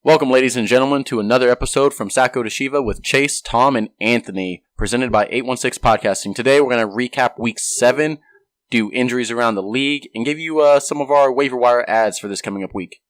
Welcome, ladies and gentlemen, to another episode from Sacko to Shiva with Chase, Tom, and Anthony, presented by 816 Podcasting. Today, we're going to recap Week 7, do injuries around the league, and give you some of our Waiver Wire Adds for this coming up week.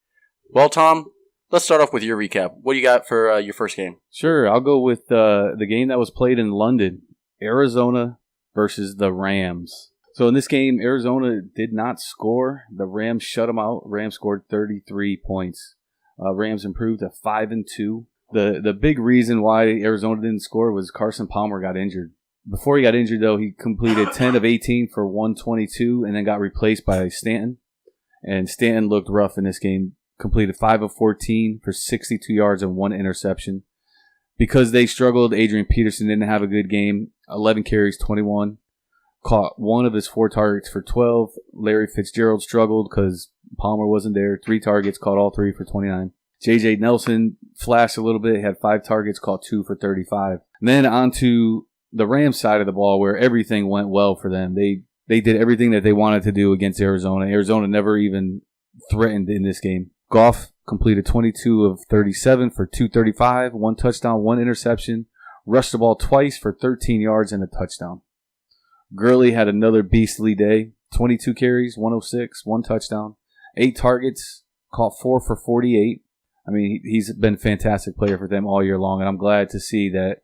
Well, Tom, let's start off with your recap. What do you got for your first game? Sure, I'll go with the game that was played in London, Arizona versus the Rams. So in this game, Arizona did not score. The Rams shut them out. Rams scored 33 points. Rams improved to 5-2. The big reason why Arizona didn't score was Carson Palmer got injured. Before he got injured, though, he completed 10 of 18 for 122 and then got replaced by Stanton. And Stanton looked rough in this game. Completed 5 of 14 for 62 yards and 1 interception. Because they struggled, Adrian Peterson didn't have a good game. 11 carries, 21. Caught 1 of his 4 targets for 12. Larry Fitzgerald struggled because Palmer wasn't there. 3 targets, caught all 3 for 29. J.J. Nelson flashed a little bit, had 5 targets, caught 2 for 35. And then on to the Rams side of the ball where everything went well for them. They did everything that they wanted to do against Arizona. Arizona never even threatened in this game. Goff completed 22 of 37 for 235, 1 touchdown, 1 interception. Rushed the ball twice for 13 yards and a touchdown. Gurley had another beastly day. 22 carries, 106, 1 touchdown, 8 targets, caught 4 for 48. I mean, he's been a fantastic player for them all year long, and I'm glad to see that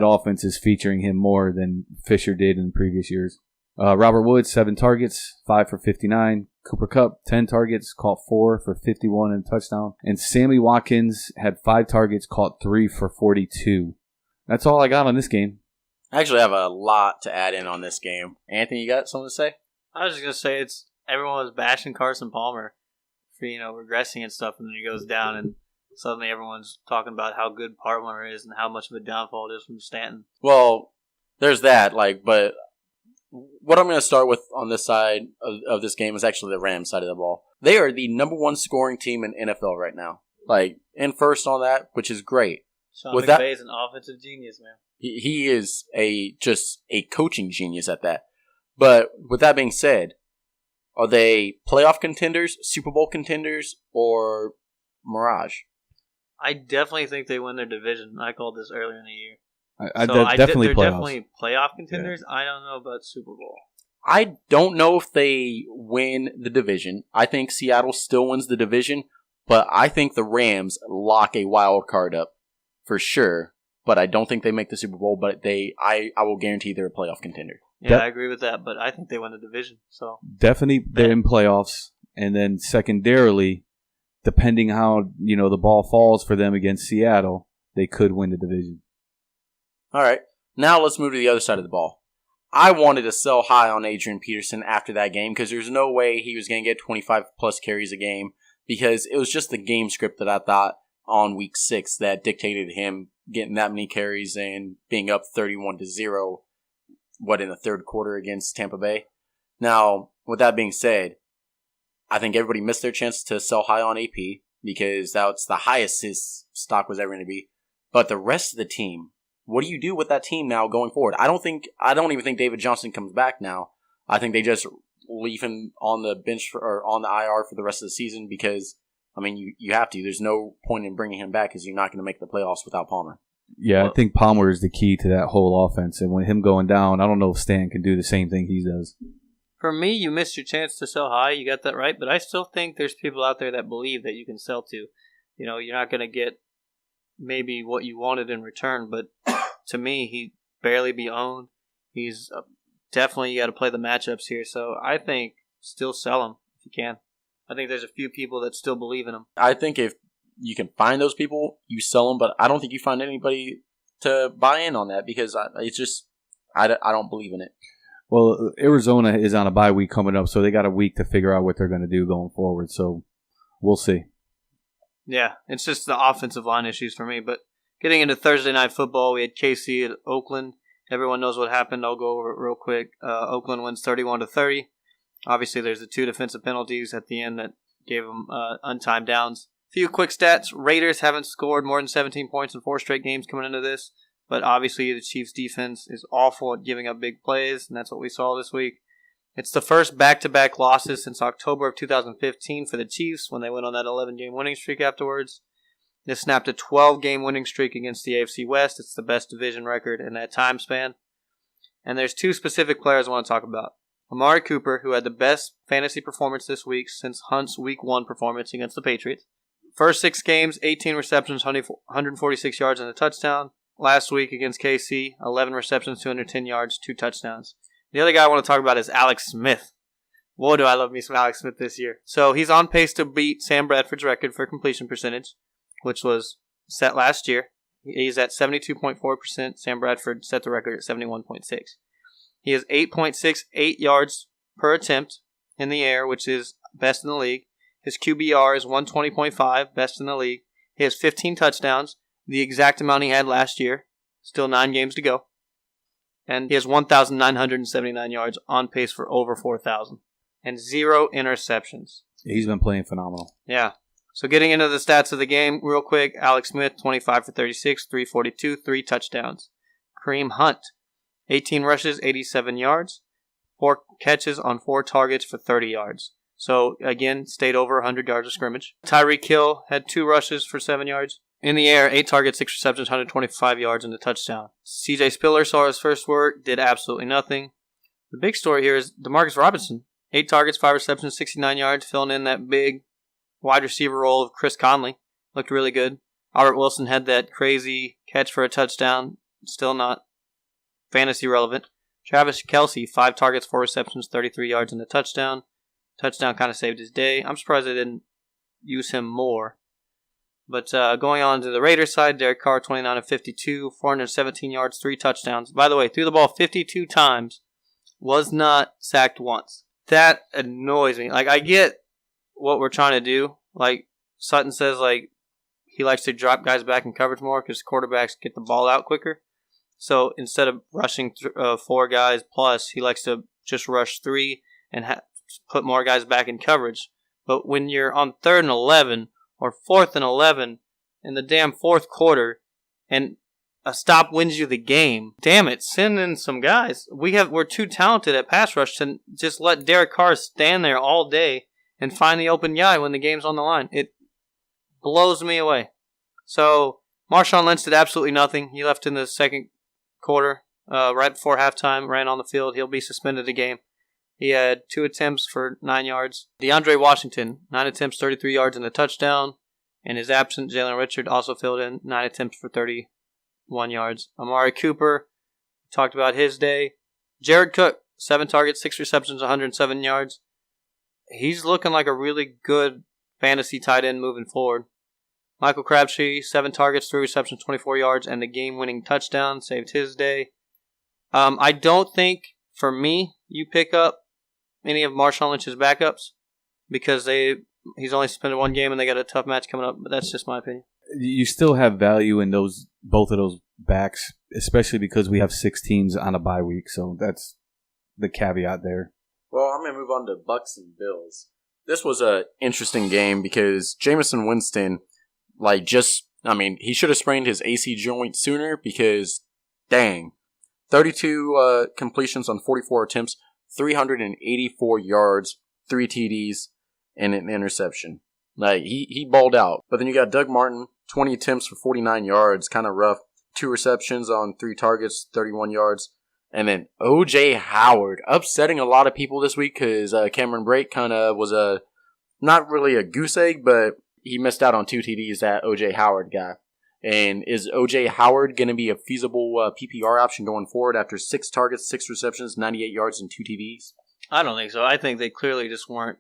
offense is featuring him more than Fisher did in previous years. Robert Woods, 7 targets, 5 for 59. Cooper Kupp, 10 targets, caught 4 for 51 and a touchdown. And Sammy Watkins had 5 targets, caught 3 for 42. That's all I got on this game. I actually have a lot to add in on this game. Anthony, you got something to say? I was just going to say everyone was bashing Carson Palmer for, regressing and stuff, and then he goes down, and suddenly everyone's talking about how good Palmer is and how much of a downfall it is from Stanton. Well, there's that, but what I'm going to start with on this side of this game is actually the Rams side of the ball. They are the number 1 scoring team in NFL right now. In first on that, which is great. Sean McVay is an offensive genius, man. He is just a coaching genius at that. But with that being said, are they playoff contenders, Super Bowl contenders, or Mirage? I definitely think they win their division. I called this earlier in the year. They're definitely playoff contenders. Yeah. I don't know about Super Bowl. I don't know if they win the division. I think Seattle still wins the division, but I think the Rams lock a wild card up for sure. But I don't think they make the Super Bowl. But I will guarantee they're a playoff contender. Yeah, I agree with that. But I think they win the division. So definitely they're in playoffs, and then secondarily, depending how the ball falls for them against Seattle, they could win the division. All right, now let's move to the other side of the ball. I wanted to sell high on Adrian Peterson after that game because there's no way he was going to get 25-plus carries a game because it was just the game script that I thought on Week 6 that dictated him getting that many carries and being up 31-0, in the third quarter against Tampa Bay. Now, with that being said, I think everybody missed their chance to sell high on AP because that's the highest his stock was ever going to be. But the rest of the team, what do you do with that team now going forward? I don't even think David Johnson comes back now. I think they just leave him on the bench or on the IR for the rest of the season because, you have to. There's no point in bringing him back because you're not going to make the playoffs without Palmer. Yeah, I think Palmer is the key to that whole offense. And with him going down, I don't know if Stan can do the same thing he does. For me, you missed your chance to sell high. You got that right. But I still think there's people out there that believe that you can sell to. You're not going to get maybe what you wanted in return. But to me, he'd barely be owned. He's definitely, you got to play the matchups here. So I think still sell him if you can. I think there's a few people that still believe in him. I think if you can find those people, you sell them, but I don't think you find anybody to buy in on that because I don't believe in it. Well, Arizona is on a bye week coming up, so they got a week to figure out what they're going to do going forward, so we'll see. Yeah, it's just the offensive line issues for me, but getting into Thursday Night Football, we had KC at Oakland. Everyone knows what happened. I'll go over it real quick. Oakland wins 31-30. Obviously, there's the 2 defensive penalties at the end that gave them untimed downs. Few quick stats. Raiders haven't scored more than 17 points in 4 straight games coming into this. But obviously, the Chiefs' defense is awful at giving up big plays, and that's what we saw this week. It's the first back-to-back losses since October of 2015 for the Chiefs when they went on that 11-game winning streak afterwards. They snapped a 12-game winning streak against the AFC West. It's the best division record in that time span. And there's two specific players I want to talk about. Amari Cooper, who had the best fantasy performance this week since Hunt's Week 1 performance against the Patriots. First 6 games, 18 receptions, 146 yards and a touchdown. Last week against KC, 11 receptions, 210 yards, 2 touchdowns. The other guy I want to talk about is Alex Smith. Boy, do I love me some Alex Smith this year. So he's on pace to beat Sam Bradford's record for completion percentage, which was set last year. He's at 72.4%. Sam Bradford set the record at 71.6%. He has 8.68 yards per attempt in the air, which is best in the league. His QBR is 120.5, best in the league. He has 15 touchdowns, the exact amount he had last year. Still 9 games to go. And he has 1,979 yards, on pace for over 4,000. And 0 interceptions. He's been playing phenomenal. Yeah. So getting into the stats of the game real quick. Alex Smith, 25 for 36, 342, 3 touchdowns. Kareem Hunt, 18 rushes, 87 yards. 4 catches on 4 targets for 30 yards. So, again, stayed over 100 yards of scrimmage. Tyreek Hill had 2 rushes for 7 yards. In the air, 8 targets, 6 receptions, 125 yards, and a touchdown. C.J. Spiller saw his first work, did absolutely nothing. The big story here is Demarcus Robinson. 8 targets, 5 receptions, 69 yards, filling in that big wide receiver role of Chris Conley. Looked really good. Albert Wilson had that crazy catch for a touchdown. Still not fantasy relevant. Travis Kelce, 5 targets, 4 receptions, 33 yards, and a touchdown. Touchdown kind of saved his day. I'm surprised they didn't use him more. But going on to the Raiders side, Derek Carr, 29 of 52, 417 yards, 3 touchdowns. By the way, threw the ball 52 times, was not sacked once. That annoys me. Like, I get what we're trying to do. Like, Sutton says, like, he likes to drop guys back in coverage more because quarterbacks get the ball out quicker. So instead of rushing 4 guys plus, he likes to just rush 3 and put more guys back in coverage. But when you're on 3rd and 11 or 4th and 11 in the damn 4th quarter and a stop wins you the game, damn it, send in some guys. We're too talented at pass rush to just let Derek Carr stand there all day and find the open guy when the game's on the line. It blows me away. So Marshawn Lynch did absolutely nothing. He left in the 2nd quarter, right before halftime, ran on the field. He'll be suspended a game. He had 2 attempts for 9 yards. DeAndre Washington, 9 attempts, 33 yards, and a touchdown. In his absence, Jalen Richard also filled in 9 attempts for 31 yards. Amari Cooper, talked about his day. Jared Cook, 7 targets, 6 receptions, 107 yards. He's looking like a really good fantasy tight end moving forward. Michael Crabtree, 7 targets, 3 receptions, 24 yards, and the game-winning touchdown saved his day. I don't think, for me, you pick up any of Marshawn Lynch's backups because he's only suspended 1 game and they got a tough match coming up, but that's just my opinion. You still have value in both of those backs, especially because we have 6 teams on a bye week, so that's the caveat there. Well, I'm going to move on to Bucks and Bills. This was an interesting game because Jameson Winston, he should have sprained his AC joint sooner because, dang, 32 completions on 44 attempts, 384 yards, 3 TDs, and an interception. Like, he balled out. But then you got Doug Martin, 20 attempts for 49 yards, kind of rough. 2 receptions on 3 targets, 31 yards. And then O.J. Howard, upsetting a lot of people this week because Cameron Brate kind of was not really a goose egg, but he missed out on 2 TDs, that O.J. Howard guy. And is O.J. Howard going to be a feasible PPR option going forward after 6 targets, 6 receptions, 98 yards, and 2 TDs? I don't think so. I think they clearly just weren't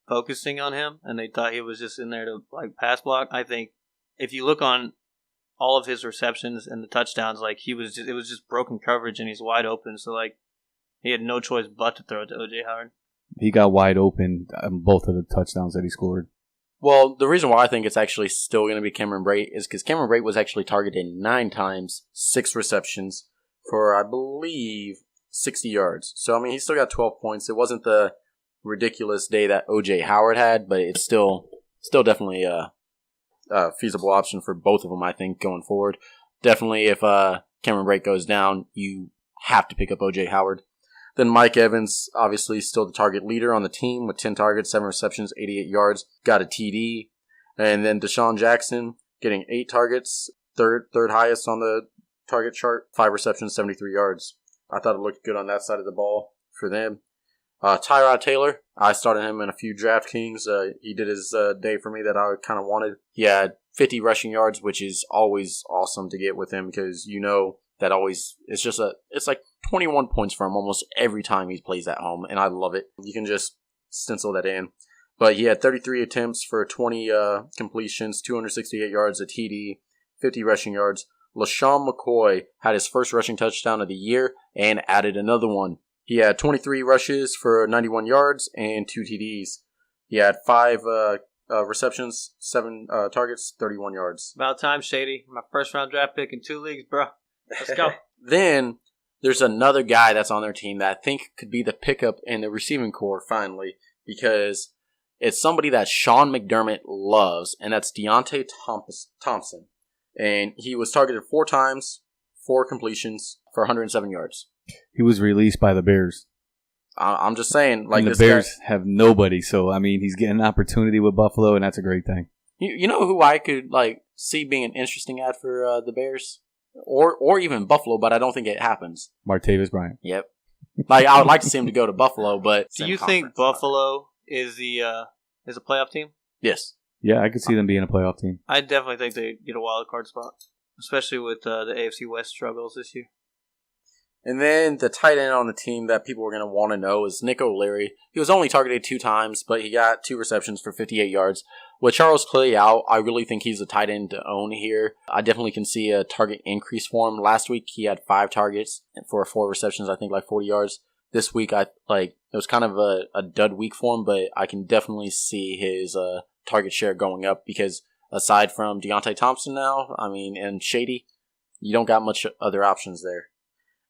focusing on him, and they thought he was just in there to pass block. I think if you look on all of his receptions and the touchdowns, it was just broken coverage, and he's wide open. So he had no choice but to throw it to O.J. Howard. He got wide open on both of the touchdowns that he scored. Well, the reason why I think it's actually still going to be Cameron Brate is because Cameron Brate was actually targeted 9 times, 6 receptions for, I believe, 60 yards. So, he still got 12 points. It wasn't the ridiculous day that O.J. Howard had, but it's still definitely a feasible option for both of them, I think, going forward. Definitely, if Cameron Brate goes down, you have to pick up O.J. Howard. Then Mike Evans, obviously still the target leader on the team with 10 targets, 7 receptions, 88 yards, got a TD. And then Deshaun Jackson getting 8 targets, third highest on the target chart, 5 receptions, 73 yards. I thought it looked good on that side of the ball for them. Tyrod Taylor, I started him in a few DraftKings. He did his day for me that I kind of wanted. He had 50 rushing yards, which is always awesome to get with him because that always it's like 21 points for him almost every time he plays at home, and I love it. You can just stencil that in. But he had 33 attempts for 20 completions, 268 yards, a TD, 50 rushing yards. LaShawn McCoy had his first rushing touchdown of the year and added another one. He had 23 rushes for 91 yards and 2 TDs. He had 5 receptions, 7 targets, 31 yards. About time, Shady. My first round draft pick in 2 leagues, bro. Let's go. Then there's another guy that's on their team that I think could be the pickup in the receiving core finally because it's somebody that Sean McDermott loves, and that's Deontay Thompson. And he was targeted 4 times, 4 completions for 107 yards. He was released by the Bears. I'm just saying, like, and the Bears have nobody, so I mean, he's getting an opportunity with Buffalo, and that's a great thing. You know who I could see being an interesting ad for the Bears, or even Buffalo, but I don't think it happens. Martavis Bryant. Yep. I would like to see him to go to Buffalo, but do you think Buffalo is a playoff team? Yes. Yeah, I could see them being a playoff team. I definitely think they get a wild card spot, especially with the AFC West struggles this year. And then the tight end on the team that people are going to want to know is Nick O'Leary. He was only targeted 2 times, but he got 2 receptions for 58 yards. With Charles Clay out, I really think he's a tight end to own here. I definitely can see a target increase for him. Last week, he had 5 targets for 4 receptions, I think like 40 yards. This week, it was kind of a dud week for him, but I can definitely see his target share going up because aside from Deontay Thompson now, and Shady, you don't got much other options there.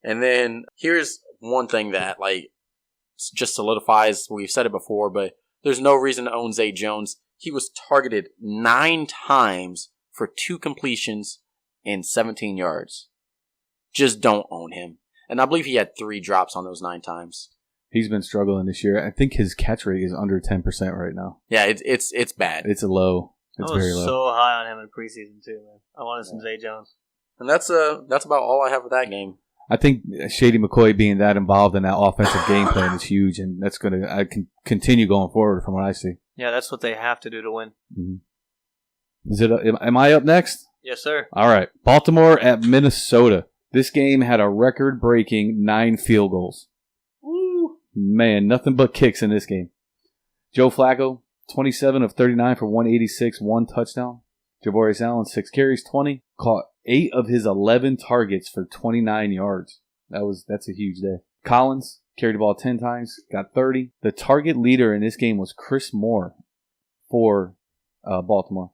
And then here's one thing that just solidifies, we've said it before, but there's no reason to own Zay Jones. He was targeted 9 times for 2 completions and 17 yards. Just don't own him. And I believe he had 3 drops on those 9 times. He's been struggling this year. I think his catch rate is under 10% right now. Yeah, it's bad. It's low. It's very low. I was so high on him in preseason too, man. I wanted some Zay Jones. And that's about all I have with that game. I think Shady McCoy being that involved in that offensive game plan is huge, and that's going to continue going forward from what I see. Yeah, that's what they have to do to win. Mm-hmm. Am I up next? Yes, sir. All right. Baltimore at Minnesota. This game had a record-breaking 9 field goals. Woo! Man, nothing but kicks in this game. Joe Flacco, 27 of 39 for 186, 1 touchdown. Javorius Allen, 6 carries, 20. Caught 8 of his 11 targets for 29 yards. That's a huge day. Collins carried the ball 10 times, got 30. The target leader in this game was Chris Moore for Baltimore.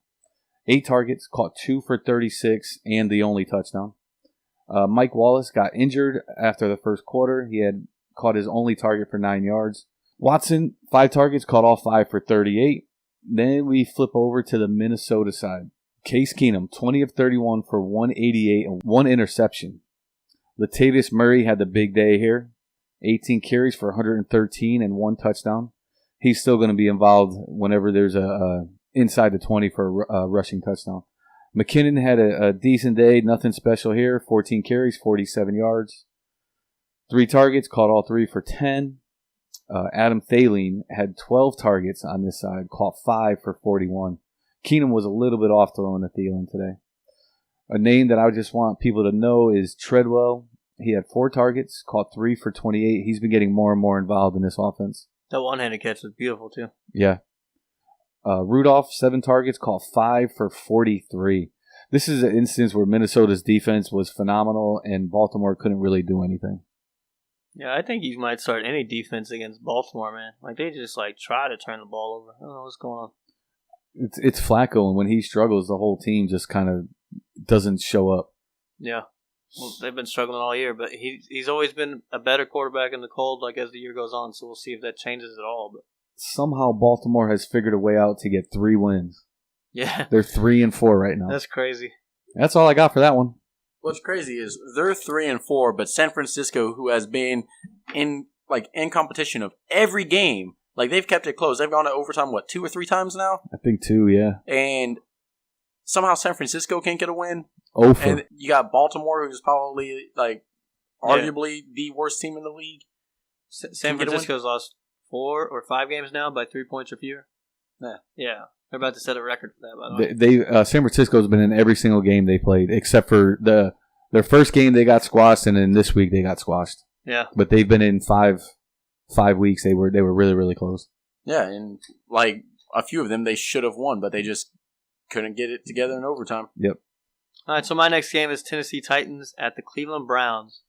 8 targets, caught 2 for 36, and the only touchdown. Mike Wallace got injured after the first quarter. He had caught his only target for 9 yards. Watson, 5 targets, caught all 5 for 38. Then we flip over to the Minnesota side. Case Keenum, 20 of 31 for 188 and 1 interception. Latavius Murray had the big day here. 18 carries for 113 and 1 touchdown. He's still going to be involved whenever there's a inside the 20 for a rushing touchdown. McKinnon had a decent day, nothing special here. 14 carries, 47 yards. 3 targets, caught all 3 for 10. Adam Thielen had 12 targets on this side, caught 5 for 41. Keenum was a little bit off throwing to Thielen today. A name that I just want people to know is Treadwell. He had 4 targets, caught 3 for 28. He's been getting more and more involved in this offense. That one-handed catch was beautiful, too. Yeah. Rudolph, 7 targets, caught 5 for 43. This is an instance where Minnesota's defense was phenomenal and Baltimore couldn't really do anything. Yeah, I think you might start any defense against Baltimore, man. They just try to turn the ball over. I don't know what's going on. It's Flacco, and when he struggles, the whole team just kind of doesn't show up. Yeah. Well, they've been struggling all year, but he's always been a better quarterback in the cold as the year goes on, so we'll see if that changes at all. But somehow Baltimore has figured a way out to get 3 wins. Yeah. They're 3-4 right now. That's crazy. That's all I got for that one. What's crazy is they're 3-4, but San Francisco, who has been in like in competition of every game. Like they've kept it close. They've gone to overtime, 2 or 3 times now? I think 2, yeah. And somehow San Francisco can't get a win. And you got Baltimore, who's probably arguably the worst team in the league. San Francisco's lost 4 or 5 games now by 3 points or fewer. Yeah. They're about to set a record for that, by the way. San Francisco's been in every single game they played, except for their first game they got squashed, and then this week they got squashed. Yeah. But they've been in 5 weeks. They were really, really close. Yeah, and like a few of them they should have won, but they just couldn't get it together in overtime. Yep. All right, so my next game is Tennessee Titans at the Cleveland Browns.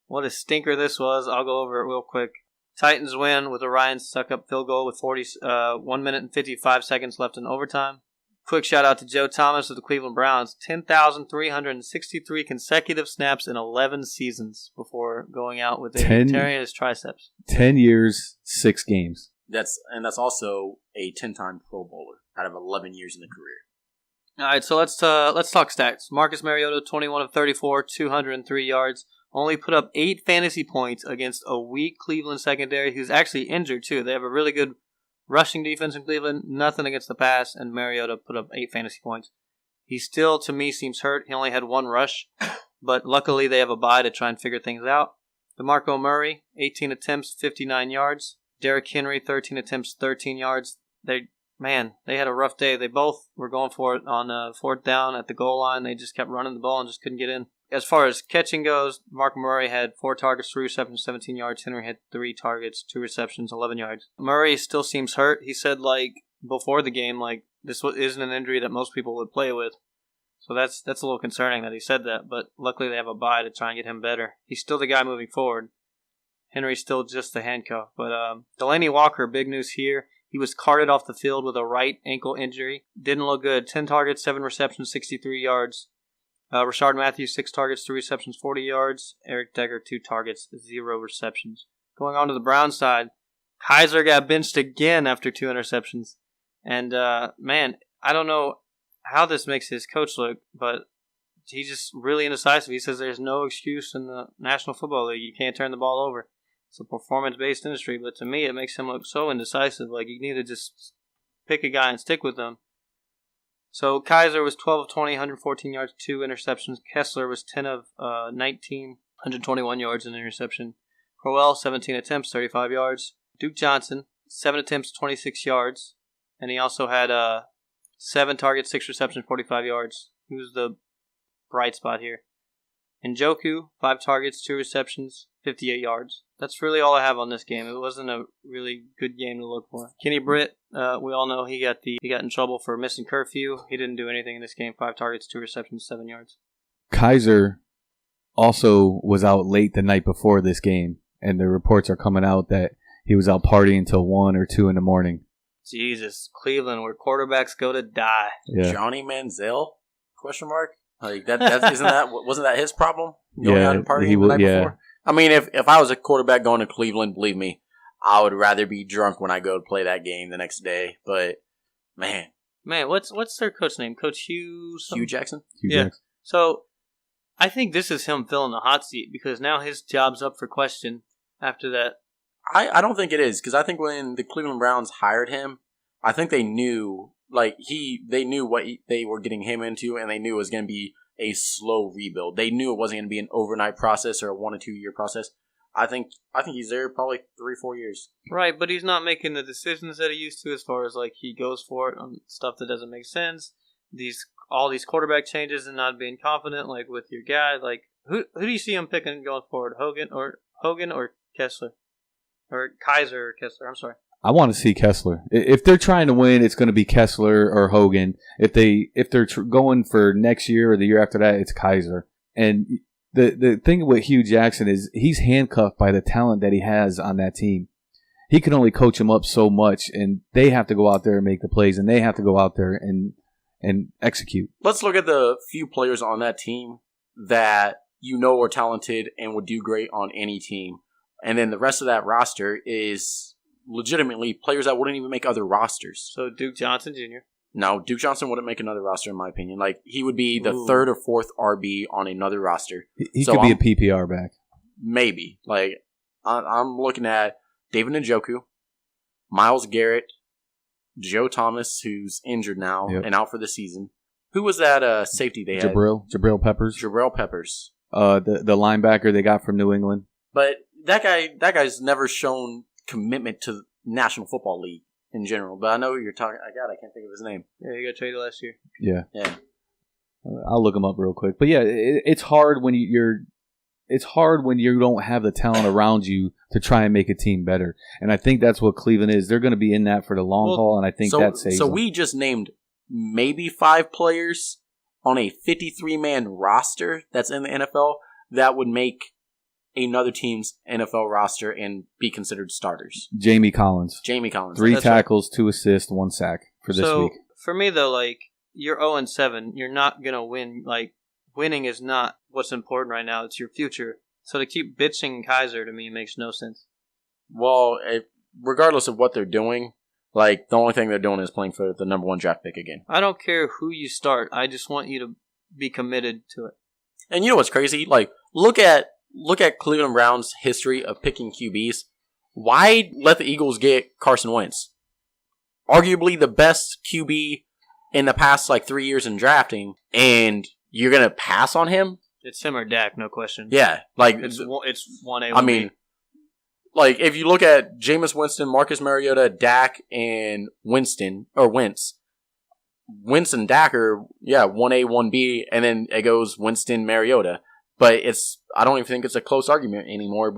What a stinker this was. I'll go over it real quick. Titans win with a Ryan Suckup field goal with 1 minute and 55 seconds left in overtime. Quick shout out to Joe Thomas of the Cleveland Browns. 10,363 consecutive snaps in 11 seasons before going out with a tearing his triceps. 10 years, 6 games. That's also a 10-time Pro Bowler out of 11 years in the career. All right, so let's talk stats. Marcus Mariota, 21 of 34, 203 yards. Only put up 8 fantasy points against a weak Cleveland secondary who's actually injured, too. They have a really good rushing defense in Cleveland, nothing against the pass, and Mariota put up 8 fantasy points. He still, to me, seems hurt. He only had 1 rush, but luckily they have a bye to try and figure things out. DeMarco Murray, 18 attempts, 59 yards. Derrick Henry, 13 attempts, 13 yards. They had a rough day. They both were going for it on 4th down at the goal line. They just kept running the ball and just couldn't get in. As far as catching goes, Mark Murray had 4 targets, 3 receptions, 17 yards. Henry had 3 targets, 2 receptions, 11 yards. Murray still seems hurt. He said, before the game, this isn't an injury that most people would play with. So that's a little concerning that he said that. But luckily they have a bye to try and get him better. He's still the guy moving forward. Henry's still just the handcuff. But Delaney Walker, big news here. He was carted off the field with a right ankle injury. Didn't look good. 10 targets, 7 receptions, 63 yards. Rashard Matthews, 6 targets, 3 receptions, 40 yards. Eric Decker, 2 targets, 0 receptions. Going on to the Browns side, Kaiser got benched again after 2 interceptions. And, I don't know how this makes his coach look, but he's just really indecisive. He says there's no excuse in the National Football League. You can't turn the ball over. It's a performance-based industry, but to me it makes him look so indecisive. You need to just pick a guy and stick with him. So Kaiser was 12 of 20, 114 yards, 2 interceptions. Kessler was 10 of 19, 121 yards and an interception. Crowell, 17 attempts, 35 yards. Duke Johnson, 7 attempts, 26 yards. And he also had 7 targets, 6 receptions, 45 yards. He was the bright spot here. Njoku, 5 targets, 2 receptions, 58 yards. That's really all I have on this game. It wasn't a really good game to look for. Kenny Britt, we all know he got in trouble for missing curfew. He didn't do anything in this game. 5 targets, 2 receptions, 7 yards. Kaiser also was out late the night before this game, and the reports are coming out that he was out partying until 1 or 2 in the morning. Jesus, Cleveland, where quarterbacks go to die. Yeah. Johnny Manziel? Question mark? Wasn't that his problem? Going out and partying the night before? I mean, if I was a quarterback going to Cleveland, believe me, I would rather be drunk when I go to play that game the next day. But man, what's their coach name? Coach Hugh? Hugh Jackson. Jackson. So I think this is him filling the hot seat because now his job's up for question after that. I don't think it is because I think when the Cleveland Browns hired him, I think they knew they knew what they were getting him into, and they knew it was going to be a slow rebuild. They knew it wasn't going to be an overnight process or a 1 or 2 year process. I think he's there probably 3-4 years. Right, but he's not making the decisions that he used to as far as he goes for it on stuff that doesn't make sense. All these quarterback changes and not being confident with your guy. Who do you see him picking going forward? Hogan or Kessler? Or Kaiser or Kessler, I'm sorry. I want to see Kessler. If they're trying to win, it's going to be Kessler or Hogan. If they're going for next year or the year after that, it's Kaiser. And the thing with Hugh Jackson is he's handcuffed by the talent that he has on that team. He can only coach them up so much, and they have to go out there and make the plays, and they have to go out there and execute. Let's look at the few players on that team that are talented and would do great on any team. And then the rest of that roster is legitimately players that wouldn't even make other rosters. So Duke Johnson Jr. No, Duke Johnson wouldn't make another roster in my opinion. He would be the 3rd or 4th RB on another roster. He could be a PPR back. Maybe. I'm looking at David Njoku, Myles Garrett, Joe Thomas, who's injured now and out for the season. Who was that safety they had? Jabril Peppers. Jabril Peppers. The linebacker they got from New England. But that guy's never shown commitment to National Football League in general. But I know who you're talking. I can't think of his name. Yeah, he got traded last year. Yeah. Yeah. I'll look him up real quick. But yeah, it's hard when it's hard when you don't have the talent around you to try and make a team better. And I think that's what Cleveland is. They're going to be in that for the long haul, and I think that saves them. We just named maybe 5 players on a 53-man roster that's in the NFL that would make another team's NFL roster and be considered starters. Jamie Collins. 3 tackles, 2 assists, 1 sack for this week. For me, though, you're 0-7. You're not going to win. Winning is not what's important right now. It's your future. So to keep bitching Kaiser, to me, makes no sense. Well, regardless of what they're doing, the only thing they're doing is playing for the number 1 draft pick again. I don't care who you start. I just want you to be committed to it. And you know what's crazy? Look at Cleveland Browns' history of picking QBs. Why let the Eagles get Carson Wentz? Arguably the best QB in the past 3 years in drafting, and you're gonna pass on him? It's him or Dak, no question. Yeah, it's 1A. I mean, if you look at Jameis Winston, Marcus Mariota, Dak, and Wentz and Dak are 1A, 1B, and then it goes Winston, Mariota. But I don't even think it's a close argument anymore.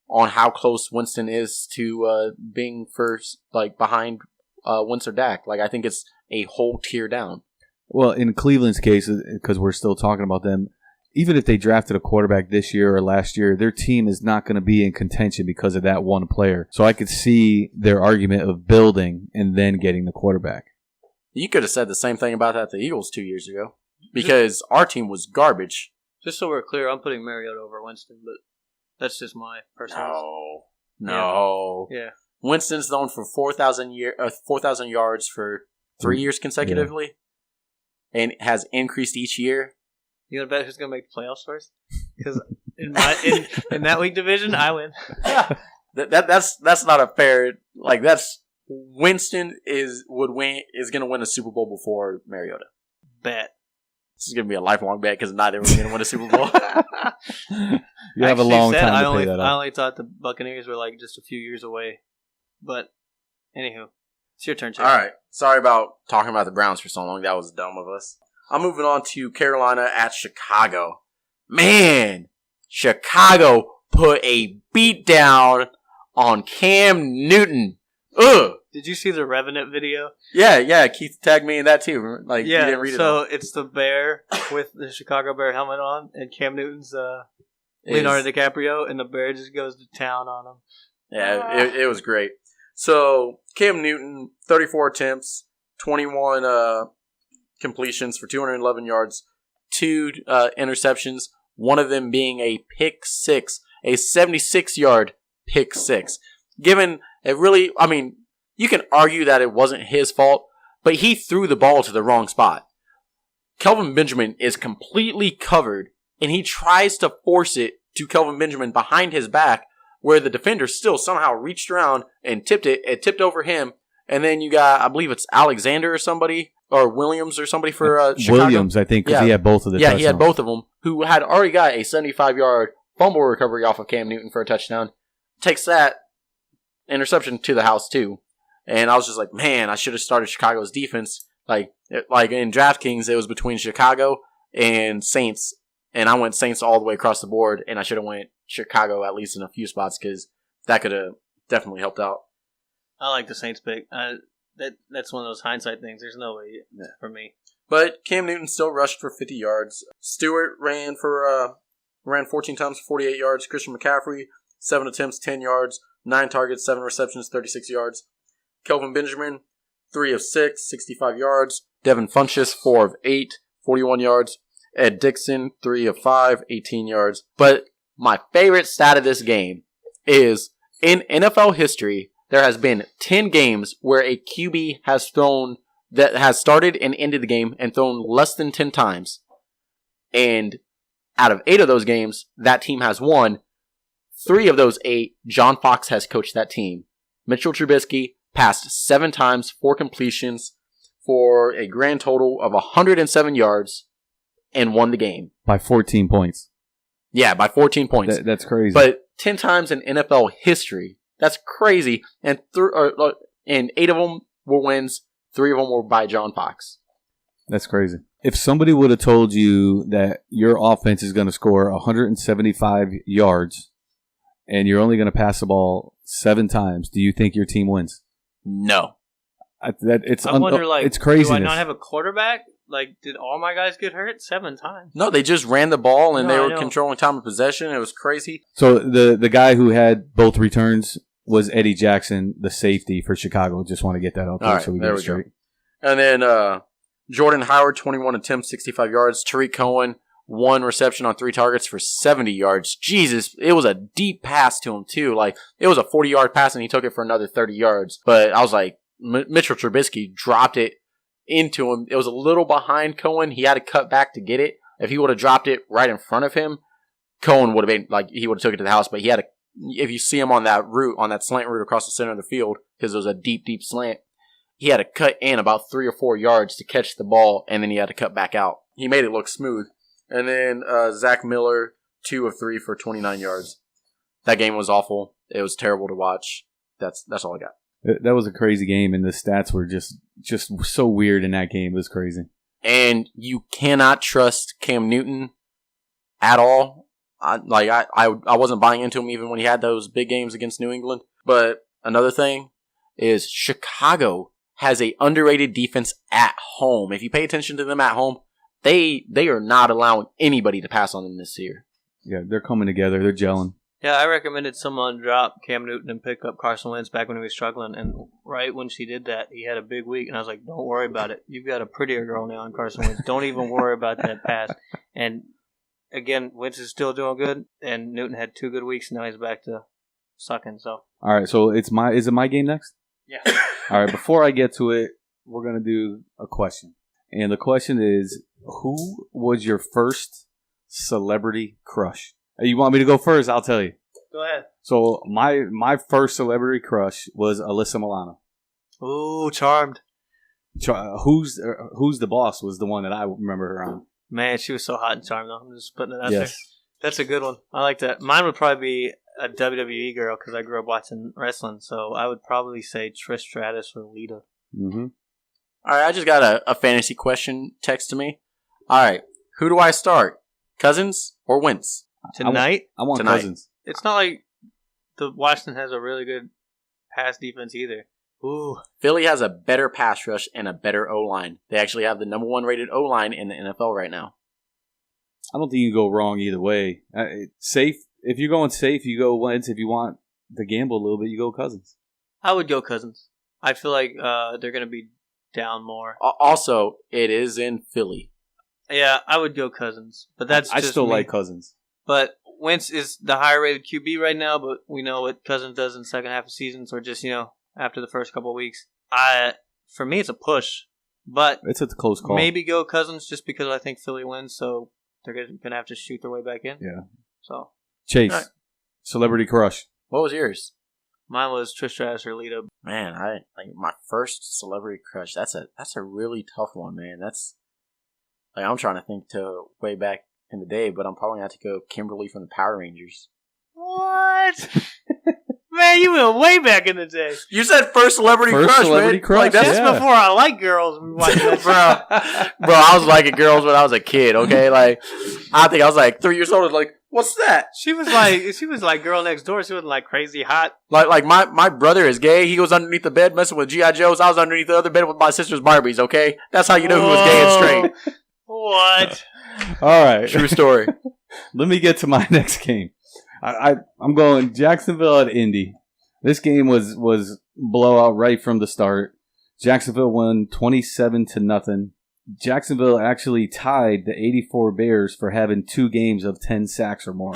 On how close Winston is to being first, behind Wentz or Dak. I think it's a whole tier down. Well, in Cleveland's case, because we're still talking about them, even if they drafted a quarterback this year or last year, their team is not going to be in contention because of that one player. So I could see their argument of building and then getting the quarterback. You could have said the same thing about the Eagles 2 years ago because our team was garbage. Just so we're clear, I'm putting Mariota over Winston, but that's just my personal. No. Yeah. Winston's thrown for 4,000 yards for 3 years consecutively, and has increased each year. You want to bet who's going to make the playoffs first? Because in that week division, I win. That's not a fair. Winston is going to win a Super Bowl before Mariota. Bet. This is going to be a lifelong bet because neither of them are going to win a Super Bowl. You have a long time to pay that up. I only thought the Buccaneers were just a few years away. But, anywho, it's your turn, Chase. All right. Sorry about talking about the Browns for so long. That was dumb of us. I'm moving on to Carolina at Chicago. Man, Chicago put a beat down on Cam Newton. Ugh. Did you see the Revenant video? Yeah. Keith tagged me in that too. You didn't read it. So it's the bear with the Chicago Bear helmet on, and Cam Newton's Leonardo DiCaprio, and the bear just goes to town on him. Yeah, it was great. So Cam Newton, 34 attempts, 21 completions for 211 yards, 2 interceptions, one of them being a pick six, a 76-yard pick six. Given it really, you can argue that it wasn't his fault, but he threw the ball to the wrong spot. Kelvin Benjamin is completely covered, and he tries to force it to Kelvin Benjamin behind his back, where the defender still somehow reached around and tipped it. It tipped over him, and then you got, I believe it's Alexander or somebody, or Williams or somebody for Chicago. Williams, I think, because he had both of the touchdowns. He had both of them, who had already got a 75-yard fumble recovery off of Cam Newton for a touchdown. Takes that interception to the house, too. And I was just like, man, I should have started Chicago's defense. Like in DraftKings, it was between Chicago and Saints, and I went Saints all the way across the board, and I should have went Chicago at least in a few spots because that could have definitely helped out. I like the Saints pick. That's one of those hindsight things. There's no way for me. But Cam Newton still rushed for 50 yards. Stewart ran 14 times for 48 yards. Christian McCaffrey, 7 attempts, 10 yards, 9 targets, 7 receptions, 36 yards. Kelvin Benjamin, 3 of 6, 65 yards. Devin Funchess, 4 of 8, 41 yards. Ed Dixon, 3 of 5, 18 yards. But my favorite stat of this game is in NFL history, there has been 10 games where a QB has started and ended the game and thrown less than 10 times. And out of 8 of those games, that team has won. 3 of those 8, John Fox has coached that team. Mitchell Trubisky passed 7 times, 4 completions for a grand total of 107 yards and won the game. By 14 points. Yeah, by 14 points. That's crazy. But 10 times in NFL history. That's crazy. And 8 of them were wins. 3 of them were by John Fox. That's crazy. If somebody would have told you that your offense is going to score 175 yards and you're only going to pass the ball 7 times, do you think your team wins? No. I wonder, it's crazy. Do I not have a quarterback? Like, did all my guys get hurt 7 times? No, they just ran the ball and they were controlling time of possession. It was crazy. So the guy who had both returns was Eddie Jackson, the safety for Chicago. Just want to get that out there, all right, so we there get we straight. Go. And then Jordan Howard, 21 attempts, 65 yards. Tariq Cohen, 1 reception on 3 targets for 70 yards. Jesus, it was a deep pass to him, too. Like, it was a 40-yard pass, and he took it for another 30 yards. But I was like, Mitchell Trubisky dropped it into him. It was a little behind Cohen. He had to cut back to get it. If he would have dropped it right in front of him, Cohen would have been, like, he would have took it to the house. But he had to, if you see him on that route, on that slant route across the center of the field, because it was a deep, deep slant, he had to cut in about 3 or 4 yards to catch the ball, and then he had to cut back out. He made it look smooth. And then Zach Miller, 2 of 3 for 29 yards. That game was awful. It was terrible to watch. That's all I got. That was a crazy game, and the stats were just so weird in that game. It was crazy. And you cannot trust Cam Newton at all. I wasn't buying into him even when he had those big games against New England. But another thing is Chicago has a underrated defense at home. If you pay attention to them at home, they are not allowing anybody to pass on them this year. Yeah, they're coming together. They're gelling. Yeah, I recommended someone drop Cam Newton and pick up Carson Wentz back when he was struggling. And right when she did that, he had a big week. And I was like, don't worry about it. You've got a prettier girl now in Carson Wentz. Don't even worry about that pass. And again, Wentz is still doing good. And Newton had 2 good weeks. And now he's back to sucking. So. All right, so is it my game next? Yeah. All right, before I get to it, we're going to do a question. And the question is, who was your first celebrity crush? You want me to go first? I'll tell you. Go ahead. So my first celebrity crush was Alyssa Milano. Ooh, Charmed. Who's the Boss was the one that I remember her on. Man, she was so hot and Charmed, though. I'm just putting it out there. That's a good one. I like that. Mine would probably be a WWE girl because I grew up watching wrestling. So I would probably say Trish Stratus or Lita. Mm-hmm. All right, I just got a fantasy question text to me. All right, who do I start? Cousins or Wentz? Tonight? I want Tonight. Cousins. It's not like the Washington has a really good pass defense either. Ooh. Philly has a better pass rush and a better O-line. They actually have the number 1 rated O-line in the NFL right now. I don't think you can go wrong either way. Safe. If you're going safe, you go Wentz. If you want to gamble a little bit, you go Cousins. I would go Cousins. I feel like they're going to be down more. Also, it is in Philly. Yeah, I would go Cousins. But that's I just still me. like Cousins. But Wentz is the higher rated QB right now, but we know what Cousins does in the second half of seasons or just, after the first couple of weeks. For me, it's a push. But it's a close call. Maybe go Cousins just because I think Philly wins, so they're going to have to shoot their way back in. Yeah. So Chase, right. Celebrity crush. What was yours? Mine was Trish Stratus or Lita. Man, my first celebrity crush. That's a really tough one, man. That's I'm trying to think to way back in the day, but I'm probably gonna have to go Kimberly from the Power Rangers. What? Man, you went way back in the day. You said first celebrity crush, man. Crush, like that's before I liked girls. Bro, I was liking girls when I was a kid. Okay, like I think I was like 3 years old. Like, what's that? She was like girl next door. She wasn't like crazy hot. Like my brother is gay. He goes underneath the bed messing with G.I. Joes. I was underneath the other bed with my sister's Barbies. Okay, that's how you know who was gay and straight. What? All right, true story. Let me get to my next game. I'm going Jacksonville at Indy. This game was blowout right from the start. Jacksonville won 27-0. Jacksonville actually tied the 84 Bears for having 2 games of 10 sacks or more.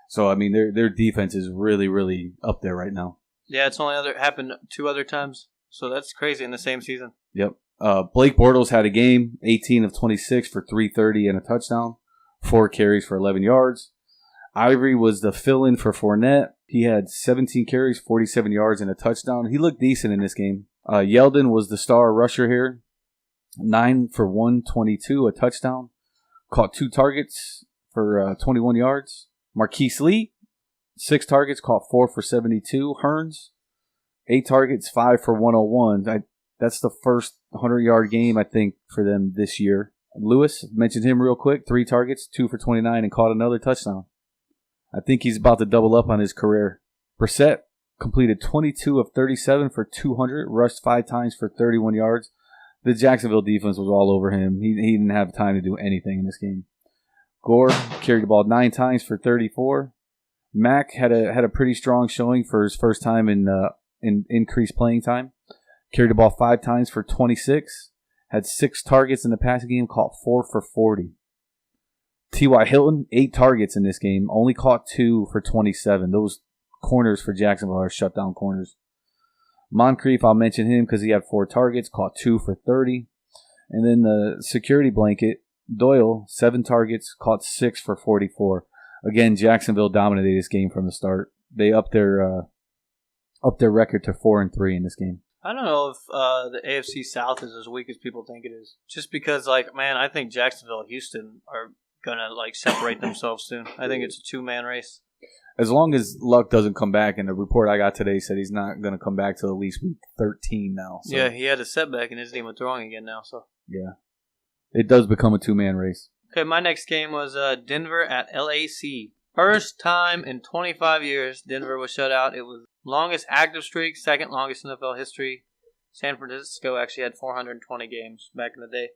So I mean their defense is really, really up there right now. Yeah, it's only happened 2 other times. So that's crazy in the same season. Yep. Blake Bortles had a game, 18 of 26 for 330 and a touchdown, 4 carries for 11 yards. Ivory was the fill-in for Fournette. He had 17 carries, 47 yards, and a touchdown. He looked decent in this game. Yeldon was the star rusher here. 9 for 122, a touchdown. Caught 2 targets for 21 yards. Marquise Lee, 6 targets, caught 4 for 72. Hearns, 8 targets, 5 for 101. That's the first 100-yard game, I think, for them this year. Lewis, mentioned him real quick. 3 targets, 2 for 29, and caught another touchdown. I think he's about to double up on his career. Brissett completed 22 of 37 for 200, rushed 5 times for 31 yards. The Jacksonville defense was all over him. He didn't have time to do anything in this game. Gore carried the ball 9 times for 34. Mack had a pretty strong showing for his first time in increased playing time. Carried the ball 5 times for 26. Had 6 targets in the passing game, caught 4 for 40. T.Y. Hilton, 8 targets in this game, only caught 2 for 27. Those corners for Jacksonville are shutdown corners. Moncrief, I'll mention him because he had 4 targets, caught 2 for 30. And then the security blanket, Doyle, 7 targets, caught 6 for 44. Again, Jacksonville dominated this game from the start. They upped their record to 4-3 in this game. I don't know if the AFC South is as weak as people think it is. Just because, I think Jacksonville and Houston are going to, separate themselves soon. I think it's a 2-man race. As long as Luck doesn't come back, and the report I got today said he's not going to come back till at least week 13 now. So. Yeah, he had a setback and isn't even throwing again now. So yeah, it does become a 2-man race. Okay, my next game was Denver at LAC. First time in 25 years Denver was shut out. It was longest active streak, second longest in NFL history. San Francisco actually had 420 games back in the day.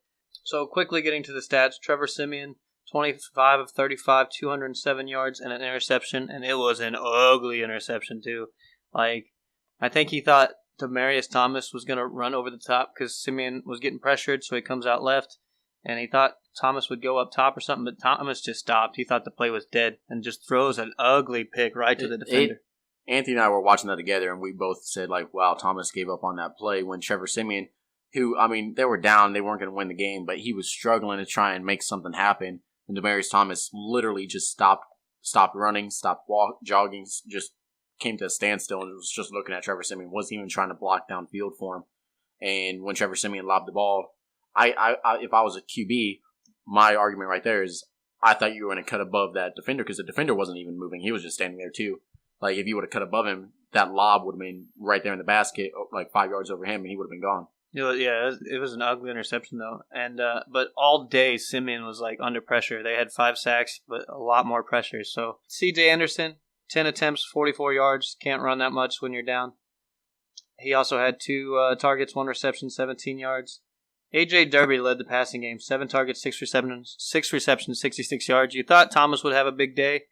So quickly getting to the stats, Trevor Siemian, 25 of 35, 207 yards, and an interception, and it was an ugly interception, too. I think he thought Demaryius Thomas was going to run over the top because Siemian was getting pressured, so he comes out left, and he thought Thomas would go up top or something, but Thomas just stopped. He thought the play was dead and just throws an ugly pick right to the defender. Anthony and I were watching that together, and we both said, wow, Thomas gave up on that play when Trevor Siemian, who, they were down, they weren't going to win the game, but he was struggling to try and make something happen. And Demaryius Thomas literally just stopped running, stopped jogging, just came to a standstill and was just looking at Trevor Siemian. Wasn't even trying to block downfield for him. And when Trevor Siemian lobbed the ball, if I was a QB, my argument right there is I thought you were going to cut above that defender because the defender wasn't even moving. He was just standing there too. If you would have cut above him, that lob would have been right there in the basket, 5 yards over him, and he would have been gone. It was an ugly interception, though. And but all day, Siemian was under pressure. They had 5 sacks, but a lot more pressure. So C.J. Anderson, 10 attempts, 44 yards. Can't run that much when you're down. He also had 2 targets, 1 reception, 17 yards. A.J. Derby led the passing game, 7 targets, 6 receptions, 66 yards. You thought Thomas would have a big day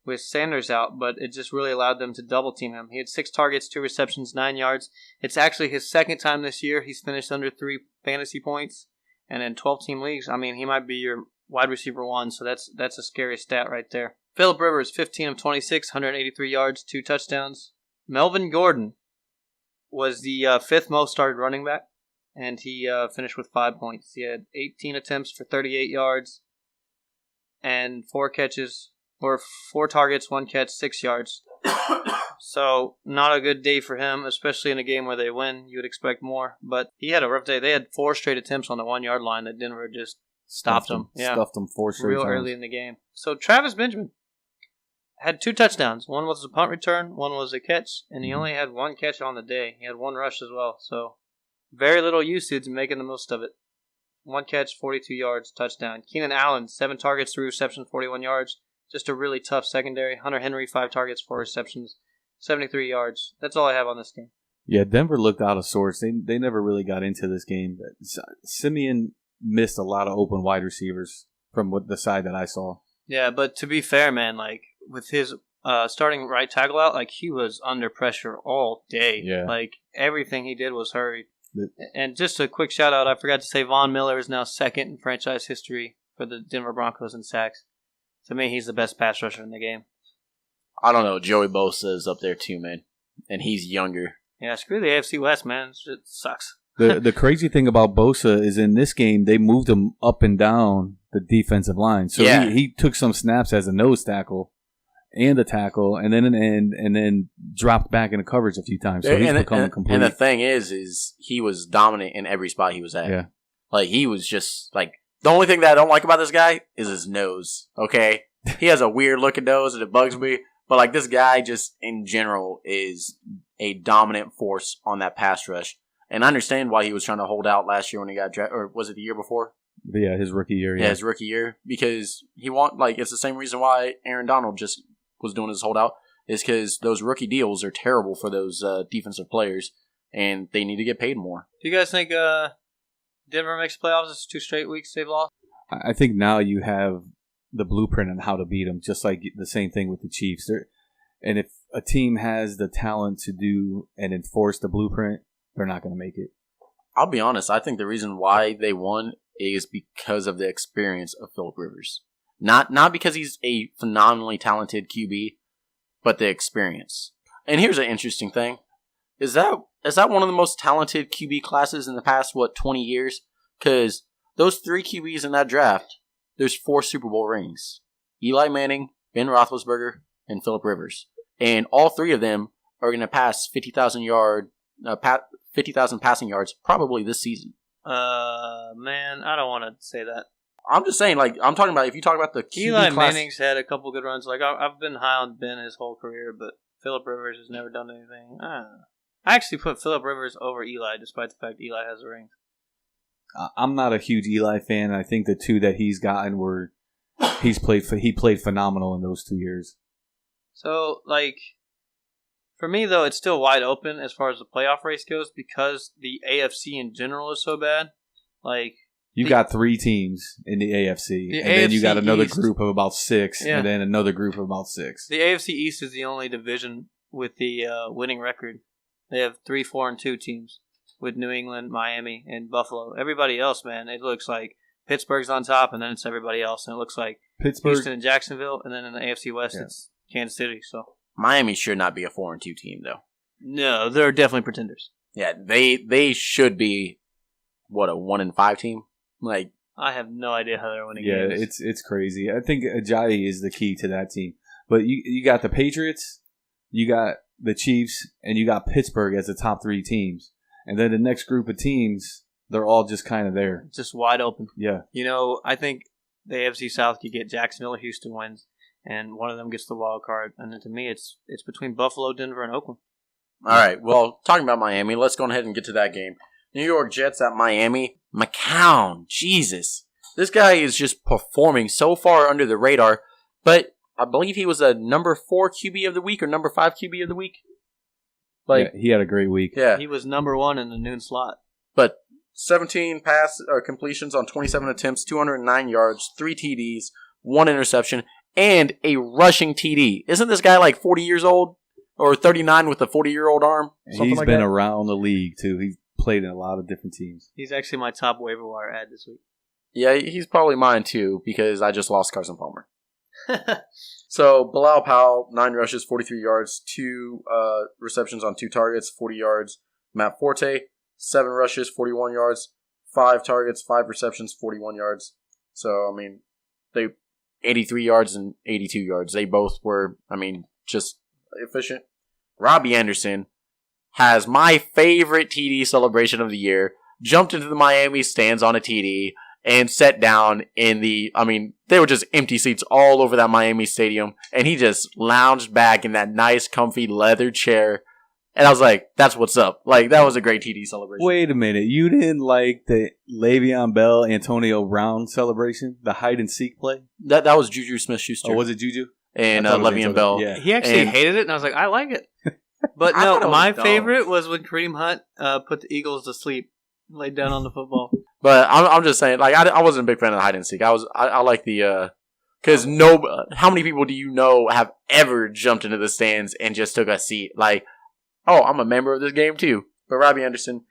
with Sanders out, but it just really allowed them to double team him. He had 6 targets, 2 receptions, 9 yards. It's actually his second time this year he's finished under 3 fantasy points, and in 12-team leagues, he might be your wide receiver 1, so that's a scary stat right there. Phillip Rivers, 15 of 26, 183 yards, 2 touchdowns. Melvin Gordon was the 5th most started running back, and he finished with 5 points. He had 18 attempts for 38 yards and 4 catches. Or 4 targets, 1 catch, 6 yards. So, not a good day for him, especially in a game where they win. You would expect more. But he had a rough day. They had 4 straight attempts on the 1-yard line that Denver just stopped him. Yeah. Stuffed him 4 straight real times. Early in the game. So, Travis Benjamin had 2 touchdowns. One was a punt return, one was a catch, and he only had 1 catch on the day. He had 1 rush as well. So, very little usage, making the most of it. 1 catch, 42 yards, touchdown. Keenan Allen, 7 targets, 3 receptions, 41 yards. Just a really tough secondary. Hunter Henry, 5 targets, 4 receptions, 73 yards. That's all I have on this game. Yeah, Denver looked out of sorts. They never really got into this game. Siemian missed a lot of open wide receivers from the side that I saw. Yeah, but to be fair, man, with his starting right tackle out, he was under pressure all day. Yeah. Everything he did was hurried. And just a quick shout out, I forgot to say Von Miller is now 2nd in franchise history for the Denver Broncos in sacks. To me, he's the best pass rusher in the game. I don't know. Joey Bosa is up there too, man. And he's younger. Yeah, screw the AFC West, man. It sucks. The crazy thing about Bosa is in this game, they moved him up and down the defensive line. So he took some snaps as a nose tackle. and a tackle, and then an end, and then dropped back into coverage a few times. So he's become complete. And the thing is he was dominant in every spot he was at. Yeah. Like, he was just, like, the only thing that I don't like about this guy is his nose, okay? He has a weird-looking nose, and it bugs me. But, like, this guy just, in general, is a dominant force on that pass rush. And I understand why he was trying to hold out last year when he got drafted. Or was it the year before? But yeah, his rookie year. Yeah, his rookie year. Because it's the same reason why Aaron Donald just was doing his holdout. Is because those rookie deals are terrible for those defensive players. And they need to get paid more. Do you guys think Denver makes playoffs? It's 2 straight weeks they've lost. I think now you have the blueprint on how to beat them, just like the same thing with the Chiefs. And if a team has the talent to do and enforce the blueprint, they're not going to make it. I'll be honest. I think the reason why they won is because of the experience of Phillip Rivers. Not because he's a phenomenally talented QB, but the experience. And here's an interesting thing. Is that one of the most talented QB classes in the past, 20 years? Because those 3 QBs in that draft, there's 4 Super Bowl rings. Eli Manning, Ben Roethlisberger, and Phillip Rivers. And all 3 of them are going to pass 50,000 passing yards probably this season. Man, I don't want to say that. I'm just saying, like, I'm talking about, if you talk about the QB Eli class, Manning's had a couple good runs. Like, I've been high on Ben his whole career, but Phillip Rivers has never done anything. I actually put Phillip Rivers over Eli, despite the fact Eli has a ring. I'm not a huge Eli fan. I think the 2 that he's gotten he played phenomenal in those 2 years. So, like, for me, though, it's still wide open as far as the playoff race goes because the AFC in general is so bad. Like, you got 3 teams in the AFC, and then you got another group of about 6, and then another group of about 6. The AFC East is the only division with the winning record. They have 3, 4, and 2 teams with New England, Miami, and Buffalo. Everybody else, man, it looks like Pittsburgh's on top, and then it's everybody else. And it looks like Houston and Jacksonville, and then in the AFC West, it's Kansas City. So Miami should not be a 4-2 team, though. No, they're definitely pretenders. Yeah, they should be, a 1-5 team? Like, I have no idea how they're winning games. Yeah, it's crazy. I think Ajayi is the key to that team. But you got the Patriots, you got the Chiefs, and you got Pittsburgh as the top 3 teams. And then the next group of teams, they're all just kind of there. Just wide open. Yeah. You know, I think the AFC South could get Jacksonville or Houston wins, and one of them gets the wild card. And then to me, it's between Buffalo, Denver, and Oakland. All right. Well, talking about Miami, let's go ahead and get to that game. New York Jets at Miami. McCown. Jesus. This guy is just performing so far under the radar, but I believe he was a number 4 QB of the week or number 5 QB of the week. Like, he had a great week. Yeah. He was number 1 in the noon slot. But 17 completions on 27 attempts, 209 yards, 3 TDs, 1 interception, and a rushing TD. Isn't this guy like 40 years old? Or 39 with a 40-year-old arm? He's been around the league, too. He's played in a lot of different teams. He's actually my top waiver wire ad this week. Yeah, he's probably mine, too, because I just lost Carson Palmer. So, Bilal Powell, 9 rushes, 43 yards, 2 receptions on 2 targets, 40 yards. Matt Forte, 7 rushes, 41 yards, 5 targets, 5 receptions, 41 yards. So, I mean, they 83 yards and 82 yards. They both were, just efficient. Robbie Anderson has my favorite TD celebration of the year. Jumped into the Miami stands on a TD and sat down in there were just empty seats all over that Miami stadium. And he just lounged back in that nice, comfy leather chair. And I was like, that's what's up. Like, that was a great TD celebration. Wait a minute. You didn't like the Le'Veon Bell, Antonio Brown celebration? The hide-and-seek play? That was Juju Smith-Schuster. Oh, was it Juju? And Le'Veon Bell. Yeah. He actually hated it, and I was like, I like it. But no, my favorite was when Kareem Hunt put the Eagles to sleep, laid down on the football. But I'm just saying, like, I wasn't a big fan of the hide and seek. I like the because how many people do you know have ever jumped into the stands and just took a seat? Like, oh, I'm a member of this game too. But Robbie Anderson,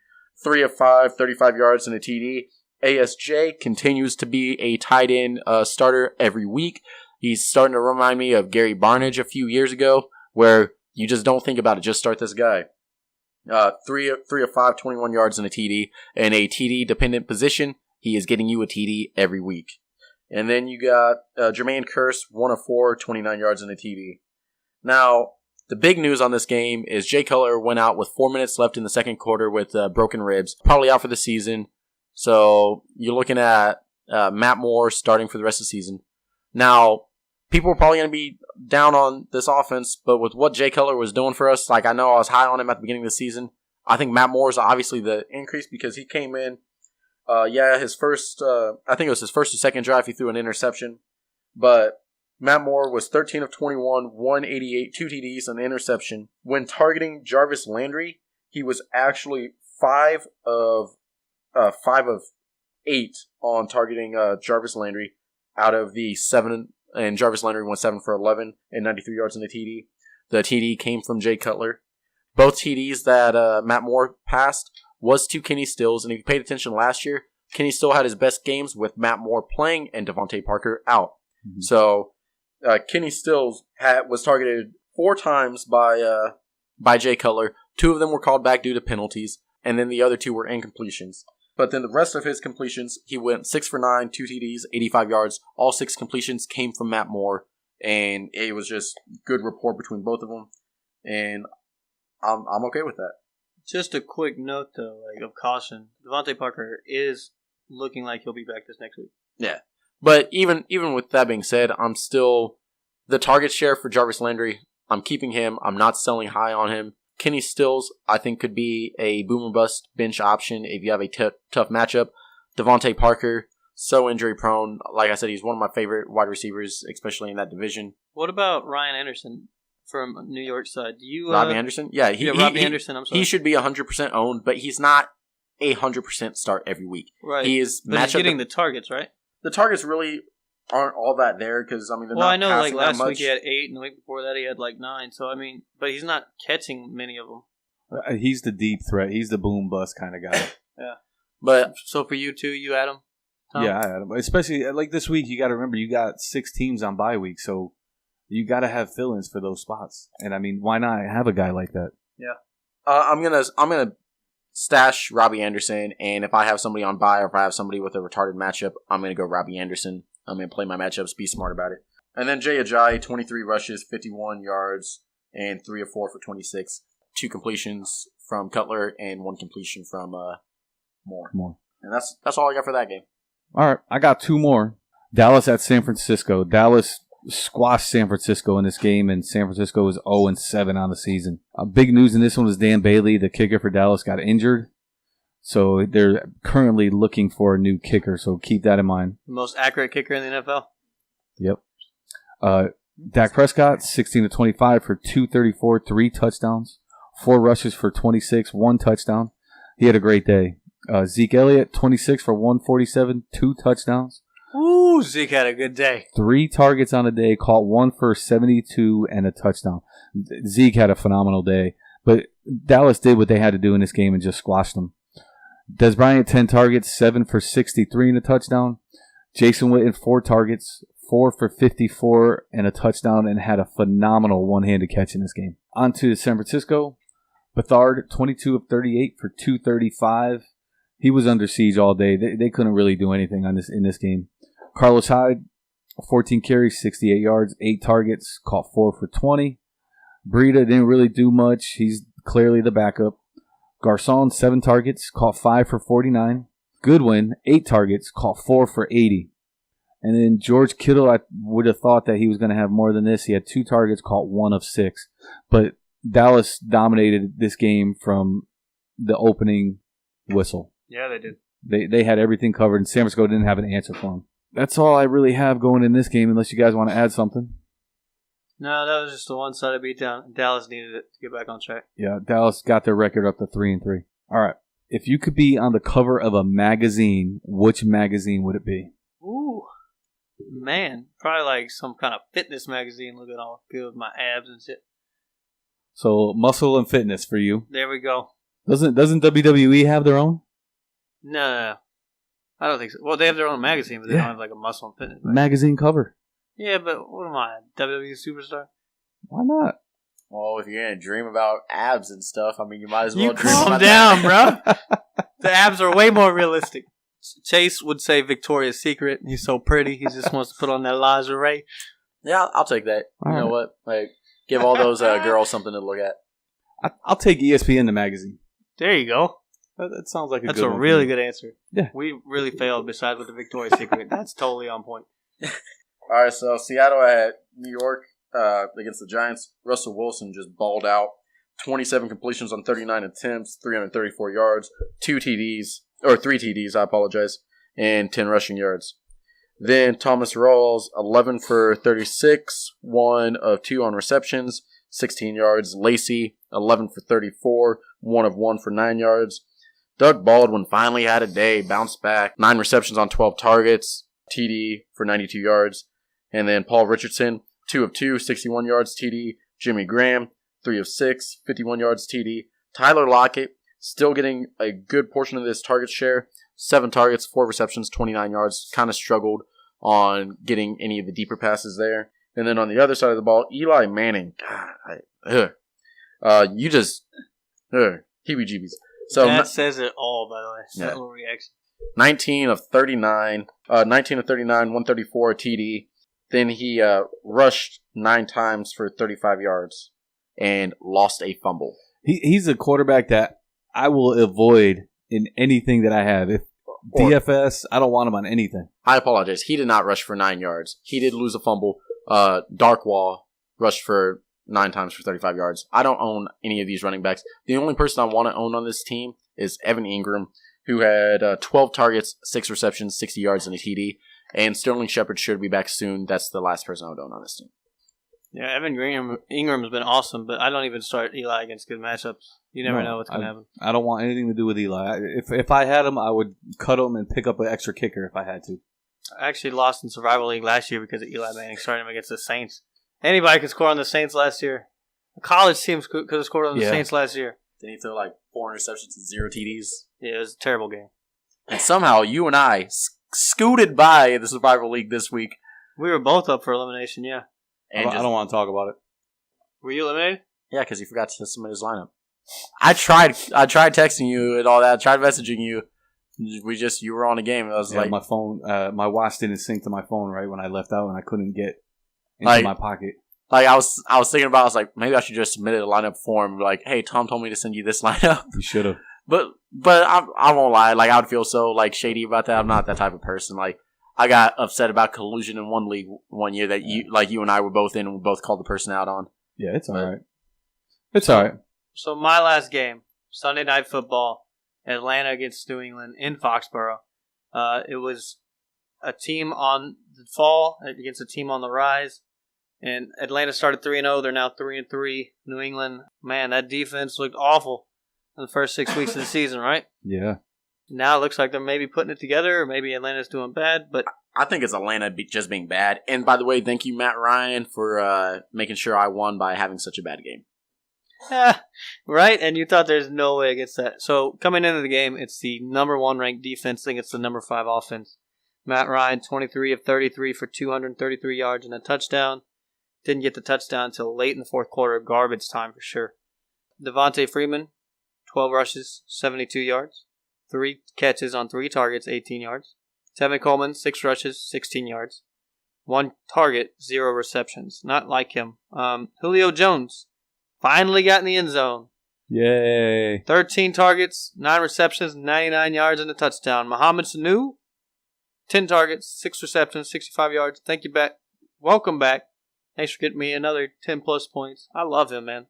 3 of 5, 35 yards and a TD. ASJ continues to be a tight end starter every week. He's starting to remind me of Gary Barnidge a few years ago, where you just don't think about it. Just start this guy. 3 of 5, 21 yards and a TD. In a TD-dependent position, he is getting you a TD every week. And then you got Jermaine Kearse, 1 of 4, 29 yards and a TD. Now, the big news on this game is Jay Cutler went out with 4 minutes left in the second quarter with broken ribs, probably out for the season. So you're looking at Matt Moore starting for the rest of the season. Now, people are probably going to be down on this offense, but with what Jay Cutler was doing for us, like I know I was high on him at the beginning of the season. I think Matt Moore is obviously the increase because he came in. His first, I think it was his first or second drive, he threw an interception. But Matt Moore was 13 of 21, 188, 2 TDs, and an interception. When targeting Jarvis Landry, he was actually 5 of 8 on targeting Jarvis Landry out of the 7, and Jarvis Landry went 7 for 11 and 93 yards in the TD. The TD came from Jay Cutler. Both TDs that Matt Moore passed was to Kenny Stills, and if you paid attention last year, Kenny still had his best games with Matt Moore playing and Devontae Parker out. Mm-hmm. So Kenny Stills was targeted 4 times by Jay Cutler. 2 of them were called back due to penalties, and then the other 2 were incompletions. But then the rest of his completions, he went 6 for 9, 2 TDs, 85 yards. All 6 completions came from Matt Moore, and it was just good rapport between both of them, and I'm okay with that. Just a quick note, though, of caution. Devontae Parker is looking like he'll be back this next week. Yeah. But even with that being said, I'm still the target share for Jarvis Landry. I'm keeping him. I'm not selling high on him. Kenny Stills, I think, could be a boom or bust bench option if you have a tough matchup. Devontae Parker, so injury prone. Like I said, he's one of my favorite wide receivers, especially in that division. What about Ryan Anderson from New York side? Robbie Anderson? Yeah, Robbie Anderson, I'm sorry. He should be 100% owned, but he's not a 100% start every week. Right. He's getting the targets, right? The targets really aren't all that there because, they're not I know, passing last that much. week he had 8, and the week before that he had 9. So, but he's not catching many of them. He's the deep threat. He's the boom bust kind of guy. Yeah. But so for you too, you had him? Tom? Yeah, I had him. Especially this week, you got to remember you got 6 teams on bye week, so you got to have fill-ins for those spots. And why not have a guy like that? Yeah. I'm gonna stash Robbie Anderson, and if I have somebody on bye or if I have somebody with a retarded matchup, I'm gonna go Robbie Anderson. I'm gonna play my matchups, be smart about it. And then Jay Ajayi, 23 rushes, 51 yards, and 3 of 4 for 26. 2 completions from Cutler and 1 completion from Moore. And that's all I got for that game. All right, I got 2 more. Dallas at San Francisco. Dallas squashed San Francisco in this game, and San Francisco is 0-7 on the season. Big news in this one is Dan Bailey, the kicker for Dallas, got injured. So they're currently looking for a new kicker, so keep that in mind. The most accurate kicker in the NFL? Yep. Dak Prescott, 16-25 for 234, 3 touchdowns, 4 rushes for 26, 1 touchdown. He had a great day. Zeke Elliott, 26 for 147, 2 touchdowns. Ooh, Zeke had a good day. 3 targets on a day, caught 1 for 72 and a touchdown. Zeke had a phenomenal day, but Dallas did what they had to do in this game and just squashed them. Des Bryant, 10 targets, 7 for 63 and a touchdown. Jason Witten, 4 targets, 4 for 54 and a touchdown, and had a phenomenal one-handed catch in this game. On to San Francisco. Bethard, 22 of 38 for 235. He was under siege all day. They couldn't really do anything in this game. Carlos Hyde, 14 carries, 68 yards, 8 targets, caught 4 for 20. Breida didn't really do much. He's clearly the backup. Garcon, 7 targets, caught 5 for 49. Goodwin, 8 targets, caught 4 for 80. And then George Kittle, I would have thought that he was going to have more than this. He had 2 targets, caught 1 of 6. But Dallas dominated this game from the opening whistle. Yeah, they did. They had everything covered, and San Francisco didn't have an answer for them. That's all I really have going in this game, unless you guys want to add something. No, that was just the one-sided beatdown. Dallas needed it to get back on track. Yeah, Dallas got their record up to 3-3. All right. If you could be on the cover of a magazine, which magazine would it be? Ooh, man. Probably some kind of fitness magazine looking all good with my abs and shit. So, muscle and fitness for you. There we go. Doesn't WWE have their own? No. I don't think so. Well, they have their own magazine, but they don't have a muscle and fitness magazine cover. Yeah, but what am I, a WWE superstar? Why not? Well, if you're going to dream about abs and stuff, you might as well dream calm about down, bro. The abs are way more realistic. Chase would say Victoria's Secret. He's so pretty. He just wants to put on that lingerie. Yeah, I'll take that. All you know right. what? Give all those girls something to look at. I'll take ESPN the magazine. There you go. That sounds like That's good a one really for me. good answer. Yeah. We really failed besides with the Victoria's Secret. That's totally on point. All right, so Seattle at New York against the Giants. Russell Wilson just balled out. 27 completions on 39 attempts, 334 yards, 3 TDs, I apologize, and 10 rushing yards. Then Thomas Rawls, 11 for 36, 1 of 2 on receptions, 16 yards. Lacey, 11 for 34, 1 of 1 for 9 yards. Doug Baldwin finally had a day, bounced back, 9 receptions on 12 targets, TD for 92 yards. And then Paul Richardson, 2 of 2, 61 yards, TD. Jimmy Graham, 3 of 6, 51 yards, TD. Tyler Lockett, still getting a good portion of this target share. 7 targets, 4 receptions, 29 yards. Kind of struggled on getting any of the deeper passes there. And then on the other side of the ball, Eli Manning. God, heebie-jeebies. So that says it all, by the way. Yeah. That little reaction. 19 of 39, 134 TD. Then he rushed 9 times for 35 yards and lost a fumble. He's a quarterback that I will avoid in anything that I have. If DFS, I don't want him on anything. I apologize. He did not rush for 9 yards. He did lose a fumble. Darkwall rushed for 9 times for 35 yards. I don't own any of these running backs. The only person I want to own on this team is Evan Ingram, who had 12 targets, 6 receptions, 60 yards, and a TD. And Sterling Shepard should be back soon. That's the last person I would own on this team. Yeah, Evan Ingram's been awesome, but I don't even start Eli against good matchups. You never know what's going to happen. I don't want anything to do with Eli. If I had him, I would cut him and pick up an extra kicker if I had to. I actually lost in Survival League last year because of Eli Manning starting him against the Saints. Anybody could score on the Saints last year. The college teams could have scored on the Saints last year. Did he throw like 4 interceptions and 0 TDs? Yeah, it was a terrible game. And somehow you and I scooted by the Survival League this week. We were both up for elimination, yeah. And I don't want to talk about it. Were you eliminated? Yeah, because he forgot to submit his lineup. I tried texting you and all that. I tried messaging you. You were on a game. I was like, my phone, my watch didn't sync to my phone right when I left out, and I couldn't get into my pocket. Like I was thinking about. I was like, maybe I should just submit a lineup form. Like, hey, Tom told me to send you this lineup. You should have. But I won't lie. Like I would feel so like shady about that. I'm not that type of person. Like I got upset about collusion in one league one year that you and I were both in, and we both called the person out on. Yeah, it's all right. It's all right. So my last game, Sunday Night Football, Atlanta against New England in Foxborough. It was a team on the fall against a team on the rise. And Atlanta started 3-0. They're now 3-3. New England, man, that defense looked awful in the first 6 weeks of the season, right? Yeah. Now it looks like they're maybe putting it together, or maybe Atlanta's doing bad. But I think it's Atlanta just being bad. And by the way, thank you, Matt Ryan, for making sure I won by having such a bad game. Right? And you thought there's no way against that. So coming into the game, it's the number 1 ranked defense against the number 5 offense. Matt Ryan, 23 of 33 for 233 yards and a touchdown. Didn't get the touchdown until late in the fourth quarter. Garbage time for sure. Devontae Freeman, 12 rushes, 72 yards. 3 catches on 3 targets, 18 yards. Tevin Coleman, 6 rushes, 16 yards. 1 target, 0 receptions. Not like him. Julio Jones finally got in the end zone. Yay. 13 targets, 9 receptions, 99 yards, and a touchdown. Mohamed Sanu, 10 targets, 6 receptions, 65 yards. Thank you back. Welcome back. Thanks for getting me another 10-plus points. I love him, man.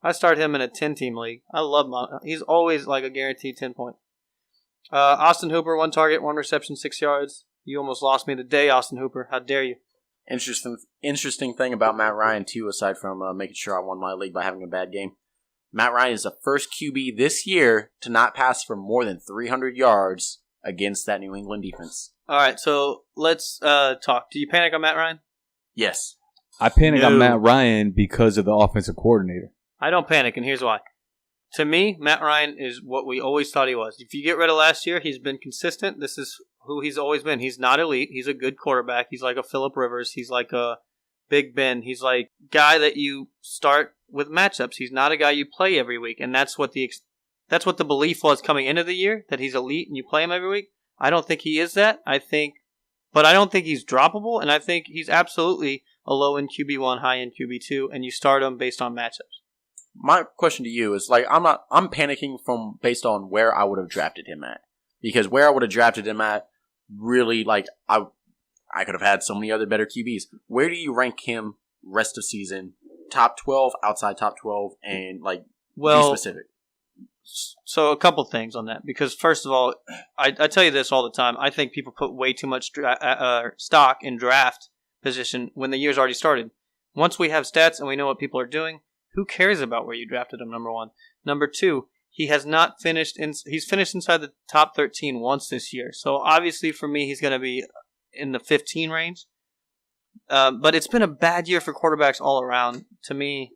I start him in a 10-team league. I love him. He's always like a guaranteed 10 points. Austin Hooper, 1 target, 1 reception, 6 yards. You almost lost me today, Austin Hooper. How dare you? Interesting thing about Matt Ryan, too, aside from making sure I won my league by having a bad game. Matt Ryan is the first QB this year to not pass for more than 300 yards against that New England defense. All right, so let's talk. Do you panic on Matt Ryan? Yes. I panic on Matt Ryan because of the offensive coordinator. I don't panic, and here's why. To me, Matt Ryan is what we always thought he was. If you get rid of last year, he's been consistent. This is who he's always been. He's not elite. He's a good quarterback. He's like a Phillip Rivers. He's like a Big Ben. He's like a guy that you start with matchups. He's not a guy you play every week, and that's what the belief was coming into the year, that he's elite and you play him every week. I don't think he is that. But I don't think he's droppable, and I think he's absolutely a low-end QB1, high-end QB2, and you start them based on matchups. My question to you is, I'm panicking based on where I would have drafted him at. Because where I would have drafted him at, really, I could have had so many other better QBs. Where do you rank him rest of season? Top 12, outside top 12, and be specific. So a couple things on that, because first of all, I tell you this all the time. I think people put way too much stock in draft position when the year's already started. Once we have stats and we know what people are doing, who cares about where you drafted him, number one. Number two, he has not finished he's finished inside the top 13 once this year. So obviously for me, he's going to be in the 15 range. But it's been a bad year for quarterbacks all around. To me,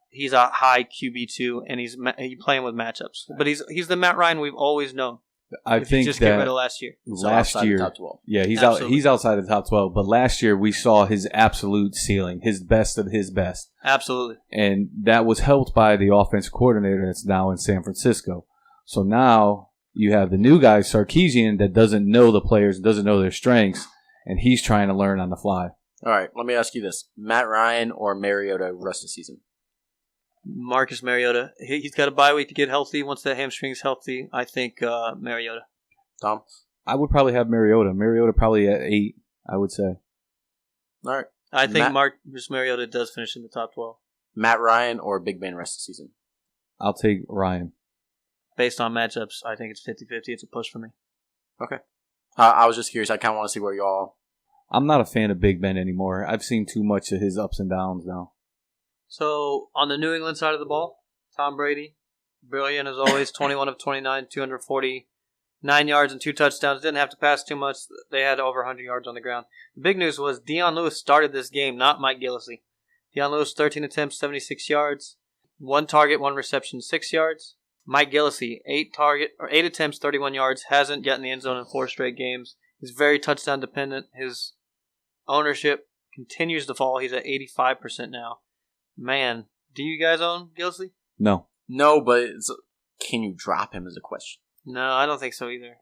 he's a high QB2, and he's playing with matchups. But he's the Matt Ryan we've always known. I think just that get rid of last year. Last year, top 12. Yeah, he's Absolutely. He's outside of the top 12. But last year we saw his absolute ceiling, his best of his best. Absolutely. And that was helped by the offensive coordinator that's now in San Francisco. So now you have the new guy, Sarkisian, that doesn't know the players, doesn't know their strengths, and he's trying to learn on the fly. All right, let me ask you this. Matt Ryan or Mariota rest of the season? Marcus Mariota. He's got a bye week to get healthy. Once that hamstring's healthy, I think Mariota. Tom? I would probably have Mariota. Mariota probably at 8, I would say. All right. I think Marcus Mariota does finish in the top 12. Matt Ryan or Big Ben rest of the season? I'll take Ryan. Based on matchups, I think it's 50-50. It's a push for me. Okay. I was just curious. I kind of want to see where y'all... I'm not a fan of Big Ben anymore. I've seen too much of his ups and downs now. So, on the New England side of the ball, Tom Brady, brilliant as always, 21 of 29, 249 yards and 2 touchdowns. Didn't have to pass too much. They had over 100 yards on the ground. The big news was Deion Lewis started this game, not Mike Gillislee. Deion Lewis, 13 attempts, 76 yards. 1 target, 1 reception, 6 yards. Mike Gillislee, 8 attempts, 31 yards. Hasn't gotten in the end zone in 4 straight games. He's very touchdown dependent. His ownership continues to fall. He's at 85% now. Man, do you guys own Gillislee? No. No, but can you drop him is a question. No, I don't think so either.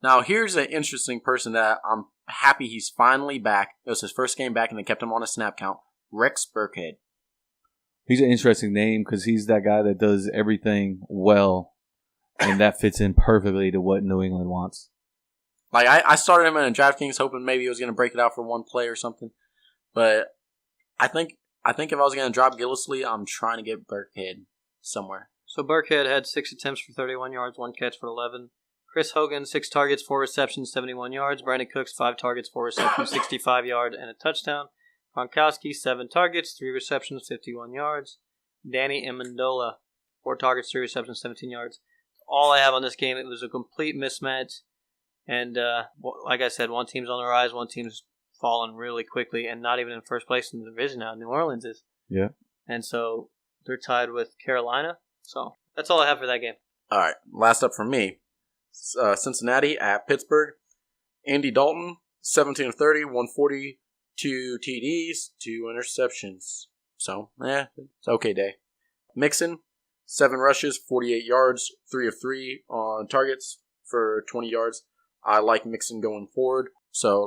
Now, here's an interesting person that I'm happy he's finally back. It was his first game back, and they kept him on a snap count. Rex Burkhead. He's an interesting name because he's that guy that does everything well, and that fits in perfectly to what New England wants. I started him in a DraftKings hoping maybe he was going to break it out for one play or something. But I think if I was going to drop Gillislee, I'm trying to get Burkhead somewhere. So Burkhead had 6 attempts for 31 yards, 1 catch for 11. Chris Hogan, 6 targets, 4 receptions, 71 yards. Brandon Cooks, 5 targets, 4 receptions, 65 yards, and a touchdown. Gronkowski, 7 targets, 3 receptions, 51 yards. Danny Amendola, 4 targets, 3 receptions, 17 yards. All I have on this game, it was a complete mismatch. And like I said, one team's on the rise, one team's fallen really quickly, and not even in first place in the division now. New Orleans is. Yeah. And so they're tied with Carolina. So that's all I have for that game. All right. Last up from me. Cincinnati at Pittsburgh. Andy Dalton, 17 of 30, 142 TDs, 2 interceptions. So, it's okay day. Mixon, 7 rushes, 48 yards, 3 of 3 on targets for 20 yards. I like Mixon going forward. So,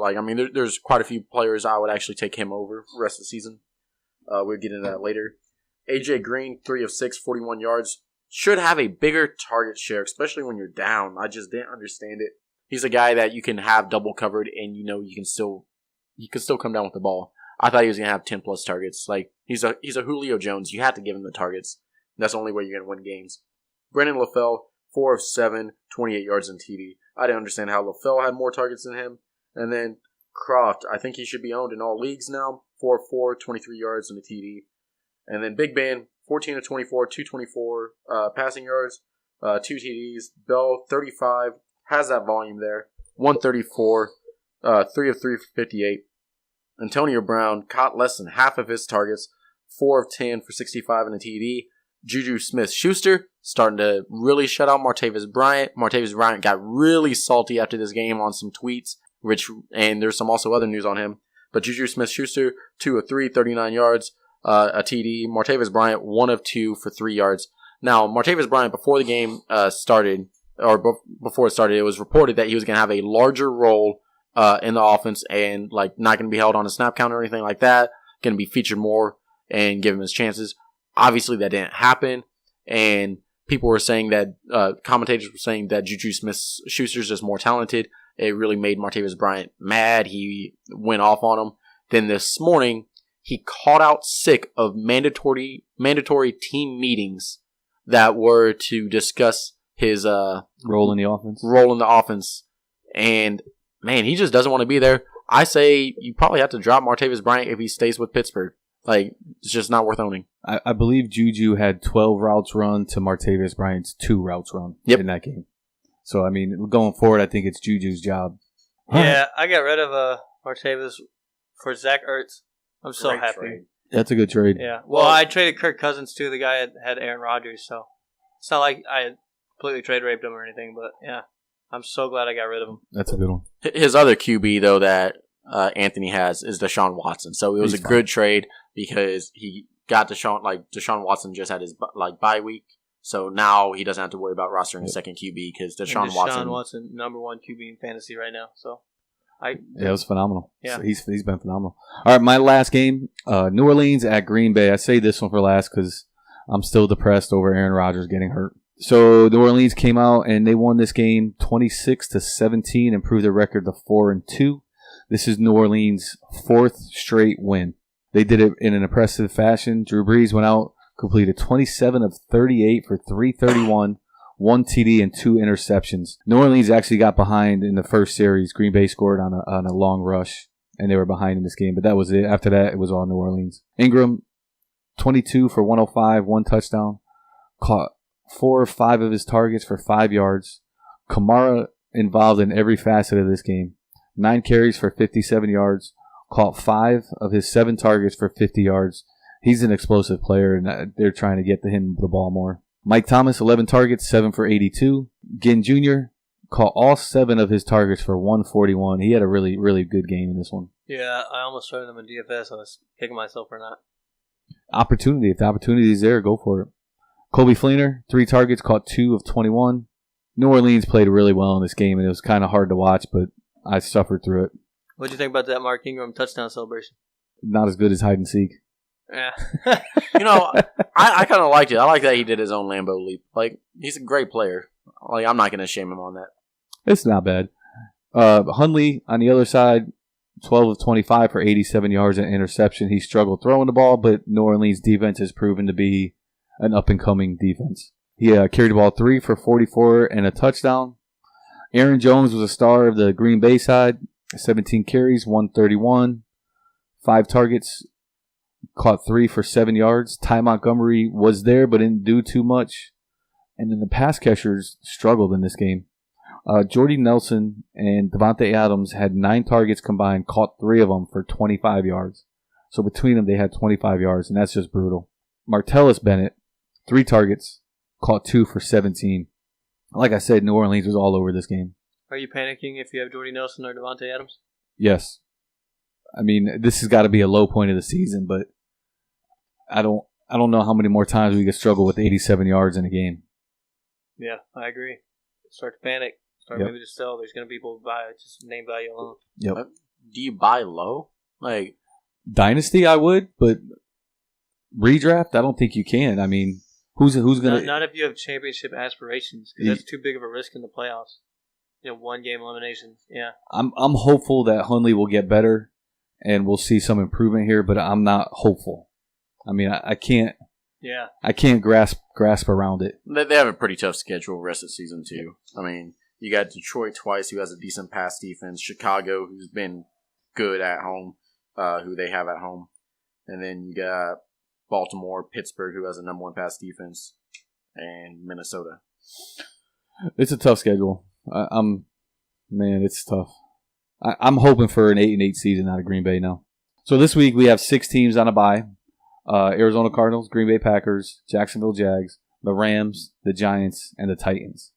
there's quite a few players I would actually take him over the rest of the season. We'll get into that later. AJ Green, 3 of 6, 41 yards. Should have a bigger target share, especially when you're down. I just didn't understand it. He's a guy that you can have double covered and you can still come down with the ball. I thought he was going to have 10 plus targets. He's a Julio Jones. You have to give him the targets. That's the only way you're going to win games. Brendan LaFell, 4 of 7, 28 yards in TD. I didn't understand how LaFell had more targets than him. And then Croft, I think he should be owned in all leagues now. 4 of 4, 23 yards in the TD. And then Big Ben, 14 of 24, 224 passing yards, 2 TDs. Bell, 35, has that volume there. 134, 3 of 3 for 58. Antonio Brown caught less than half of his targets, 4 of 10 for 65 in a TD. Juju Smith-Schuster starting to really shut out Martavis Bryant. Martavis Bryant got really salty after this game on some tweets, and there's some also other news on him. But Juju Smith-Schuster, 2 of 3, 39 yards, a TD. Martavis Bryant, 1 of 2 for 3 yards. Now, Martavis Bryant, before the game started, before it started, it was reported that he was going to have a larger role in the offense and not going to be held on a snap count or anything like that. going to be featured more and give him his chances. Obviously, that didn't happen, and people were saying that commentators were saying that Juju Smith-Schuster's just more talented. It really made Martavis Bryant mad. He went off on him. Then this morning, he called out sick of mandatory team meetings that were to discuss his role in the offense. And man, he just doesn't want to be there. I say you probably have to drop Martavis Bryant if he stays with Pittsburgh. Like, it's just not worth owning. I believe Juju had 12 routes run to Martavis Bryant's 2 routes run in that game. So, I mean, going forward, I think it's Juju's job. Yeah, I got rid of Martavis for Zach Ertz. I'm so happy. Trade. That's a good trade. Yeah. Well, I traded Kirk Cousins, too. The guy had Aaron Rodgers, so it's not like I completely trade raped him or anything, but yeah, I'm so glad I got rid of him. That's a good one. His other QB, though, that Anthony has is Deshaun Watson. So it was a good trade because he got Deshaun Watson just had his bye week. So now he doesn't have to worry about rostering a second QB because Deshaun Watson, number 1 QB in fantasy right now. So it was phenomenal. Yeah, so he's been phenomenal. All right, my last game, New Orleans at Green Bay. I say this one for last because I'm still depressed over Aaron Rodgers getting hurt. So New Orleans came out and they won this game 26-17, improved their record to 4-2. This is New Orleans' 4th straight win. They did it in an impressive fashion. Drew Brees went out, completed 27 of 38 for 331, 1 TD and 2 interceptions. New Orleans actually got behind in the first series. Green Bay scored on a long rush, and they were behind in this game. But that was it. After that, it was all New Orleans. Ingram, 22 for 105, 1 touchdown. Caught 4 or 5 of his targets for 5 yards. Kamara involved in every facet of this game. 9 carries for 57 yards. Caught 5 of his 7 targets for 50 yards. He's an explosive player, and they're trying to get to him the ball more. Mike Thomas, 11 targets, 7 for 82. Ginn Jr. caught all 7 of his targets for 141. He had a really, really good game in this one. Yeah, I almost started him in DFS. I was kicking myself for not. Opportunity. If the opportunity is there, go for it. Colby Fleener, 3 targets, caught 2 of 21. New Orleans played really well in this game, and it was kind of hard to watch, but I suffered through it. What did you think about that Mark Ingram touchdown celebration? Not as good as hide and seek. Yeah. I kind of liked it. I like that he did his own Lambeau leap. Like, he's a great player. Like, I'm not going to shame him on that. It's not bad. Hundley, on the other side, 12 of 25 for 87 yards and interception. He struggled throwing the ball, but New Orleans' defense has proven to be an up-and-coming defense. He carried the ball 3 for 44 and a touchdown. Aaron Jones was a star of the Green Bay side. 17 carries, 131, 5 targets, caught 3 for 7 yards. Ty Montgomery was there but didn't do too much. And then the pass catchers struggled in this game. Jordy Nelson and Devontae Adams had 9 targets combined, caught 3 of them for 25 yards. So between them, they had 25 yards, and that's just brutal. Martellus Bennett, 3 targets, caught 2 for 17. Like I said, New Orleans was all over this game. Are you panicking if you have Jordy Nelson or Devontae Adams? Yes. I mean, this has got to be a low point of the season, but I don't know how many more times we could struggle with 87 yards in a game. Yeah, I agree. Start to panic. Start maybe to sell. There's going to be people who buy it, just name value alone. Yep. Do you buy low? Like Dynasty, I would, but redraft, I don't think you can. I mean, who's going to... Not if you have championship aspirations, because that's too big of a risk in the playoffs. 1-game eliminations. Yeah. I'm hopeful that Hundley will get better and we'll see some improvement here, but I'm not hopeful. I mean, I can't. Yeah. I can't grasp around it. They have a pretty tough schedule rest of the season too. I mean, you got Detroit twice, who has a decent pass defense. Chicago, who's been good at home, who they have at home, and then you got Baltimore, Pittsburgh, who has a number 1 pass defense, and Minnesota. It's a tough schedule. It's tough. I'm hoping for an 8-8 season out of Green Bay now. So this week we have 6 teams on a bye. Arizona Cardinals, Green Bay Packers, Jacksonville Jags, the Rams, the Giants, and the Titans.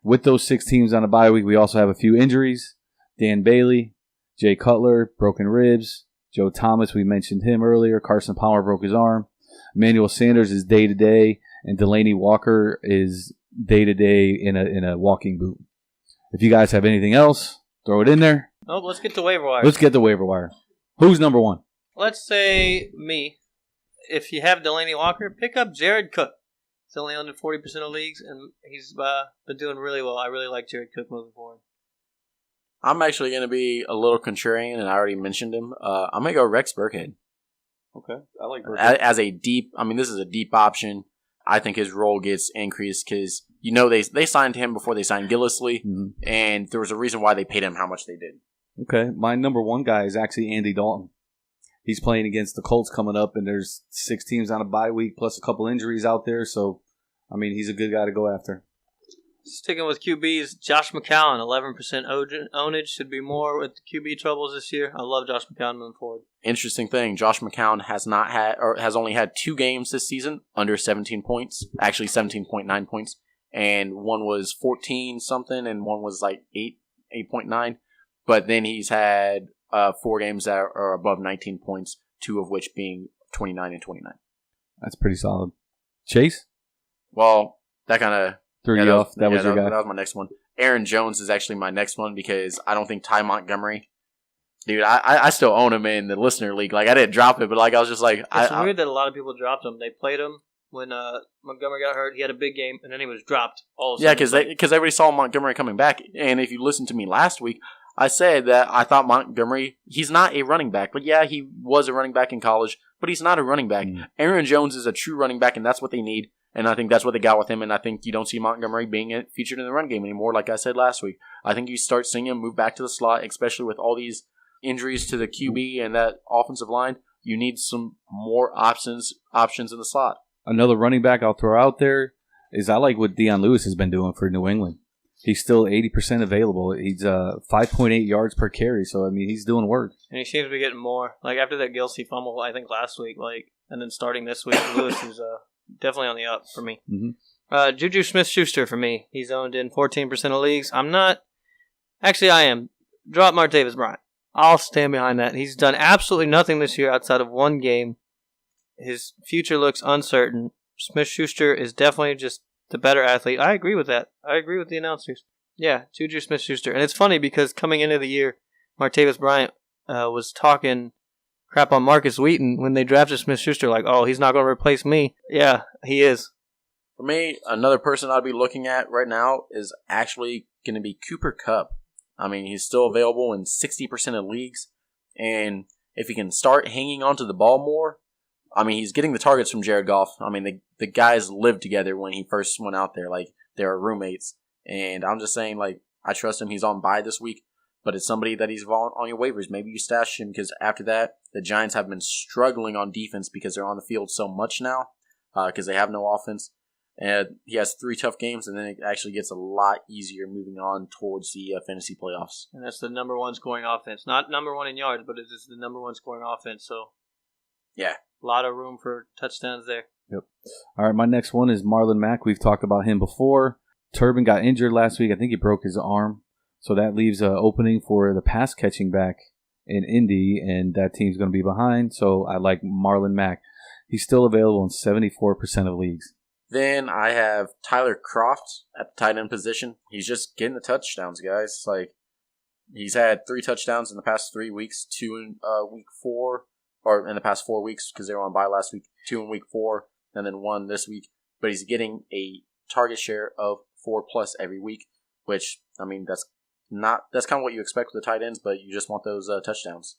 With those 6 teams on a bye week, we also have a few injuries. Dan Bailey, Jay Cutler, broken ribs. Joe Thomas, we mentioned him earlier. Carson Palmer broke his arm. Emmanuel Sanders is day-to-day, and Delaney Walker is day-to-day in a walking boot. If you guys have anything else, throw it in there. Oh, let's get to waiver wire. Let's get the waiver wire. Who's number 1? Let's say me. If you have Delaney Walker, pick up Jared Cook. He's only under 40% of leagues, and he's been doing really well. I really like Jared Cook moving forward. I'm actually going to be a little contrarian, and I already mentioned him. I'm going to go Rex Burkhead. Okay, I like Burkhead. As a deep, this is a deep option. I think his role gets increased because, they signed him before they signed Gillislee, and there was a reason why they paid him how much they did. Okay, my number one guy is actually Andy Dalton. He's playing against the Colts coming up, and there's 6 teams on a bye week plus a couple injuries out there. So, he's a good guy to go after. Sticking with QBs, Josh McCown, 11% ownage. Should be more with the QB troubles this year. I love Josh McCown moving forward. Interesting thing, Josh McCown has only had 2 games this season under 17 points. Actually, 17.9 points, and one was 14 something, and one was like 8.9. But then he's had 4 games that are above 19 points, 2 of which being 29 and 29. That's pretty solid. Chase? Well, that kind of threw you off. That was your guy. That was my next one. Aaron Jones is actually my next one because I don't think Ty Montgomery. Dude, I still own him in the listener league. Like, I didn't drop it, but I was just like... It's weird that a lot of people dropped him. They played him when Montgomery got hurt. He had a big game, and then he was dropped all of a sudden. Yeah, because everybody saw Montgomery coming back. And if you listened to me last week, I said that I thought Montgomery, he's not a running back. But yeah, he was a running back in college, but he's not a running back. Aaron Jones is a true running back, and that's what they need. And I think that's what they got with him. And I think you don't see Montgomery being featured in the run game anymore, like I said last week. I think you start seeing him move back to the slot, especially with all these injuries to the QB and that offensive line. You need some more options in the slot. Another running back I'll throw out there is I like what Deion Lewis has been doing for New England. He's still 80% available. He's 5.8 yards per carry, so he's doing work. And he seems to be getting more. Like after that Gillislee fumble, I think last week, and then starting this week, Lewis is definitely on the up for me. Mm-hmm. Juju Smith-Schuster for me. He's owned in 14% of leagues. I'm not. Actually, I am. Drop Martavis Bryant. I'll stand behind that. He's done absolutely nothing this year outside of 1 game. His future looks uncertain. Smith-Schuster is definitely just the better athlete. I agree with that. I agree with the announcers. Yeah, Juju Smith-Schuster. And it's funny because coming into the year, Martavis Bryant was talking crap on Marcus Wheaton when they drafted Smith-Schuster. Like, oh, he's not going to replace me. Yeah, he is. For me, another person I'd be looking at right now is actually going to be Cooper Kupp. He's still available in 60% of leagues. And if he can start hanging onto the ball more, he's getting the targets from Jared Goff. The guys lived together when he first went out there. Like, they were roommates. And I'm just saying, I trust him. He's on bye this week. But it's somebody that he's on your waivers. Maybe you stash him because after that, the Giants have been struggling on defense because they're on the field so much now because they have no offense. And he has 3 tough games, and then it actually gets a lot easier moving on towards the fantasy playoffs. And that's the number 1 scoring offense. Not number 1 in yards, but it's the number 1 scoring offense. So, yeah. A lot of room for touchdowns there. Yep. All right, my next one is Marlon Mack. We've talked about him before. Turbin got injured last week. I think he broke his arm. So that leaves an opening for the pass catching back in Indy, and that team's going to be behind. So I like Marlon Mack. He's still available in 74% of leagues. Then I have Tyler Kroft at the tight end position. He's just getting the touchdowns, guys. He's had 3 touchdowns in the past 3 weeks, 2 in week 4, or in the past 4 weeks because they were on bye last week, 2 in week 4, and then 1 this week. But he's getting a target share of 4+ every week, which, that's kind of what you expect with the tight ends, but you just want those touchdowns.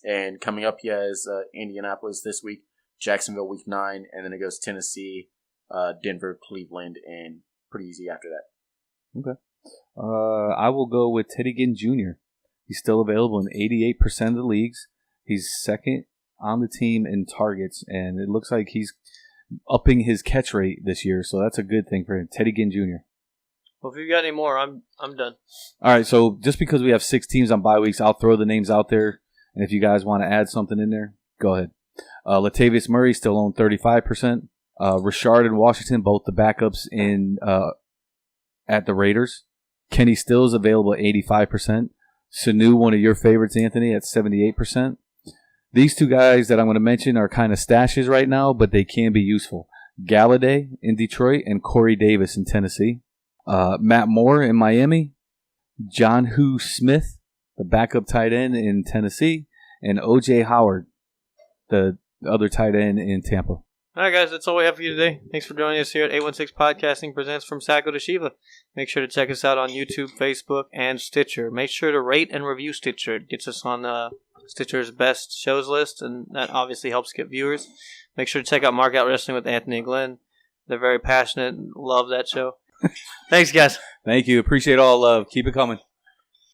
And coming up, he has Indianapolis this week, Jacksonville week 9, and then it goes Tennessee, Denver, Cleveland, and pretty easy after that. Okay. I will go with Teddy Ginn Jr. He's still available in 88% of the leagues. He's second on the team in targets, and it looks like he's upping his catch rate this year, so that's a good thing for him. Teddy Ginn Jr. Well, if you've got any more, I'm done. All right, so just because we have 6 teams on bye weeks, I'll throw the names out there, and if you guys want to add something in there, go ahead. Latavius Murray still owned 35%. Richard and Washington, both the backups at the Raiders. Kenny Stills available at 85%. Sanu, one of your favorites, Anthony, at 78%. These 2 guys that I'm going to mention are kind of stashes right now, but they can be useful. Galladay in Detroit and Corey Davis in Tennessee. Matt Moore in Miami. John Smith, the backup tight end in Tennessee. And O.J. Howard the other tight end in Tampa. All right, guys, that's all we have for you today. Thanks for joining us here at 816 Podcasting Presents From Sacko to Shiva. Make sure to check us out on YouTube, Facebook, and Stitcher. Make sure to rate and review Stitcher. It gets us on Stitcher's best shows list, and that obviously helps get viewers. Make sure to check out Mark Out Wrestling with Anthony and Glenn. They're very passionate and love that show. Thanks, guys. Thank you. Appreciate all love. Keep it coming.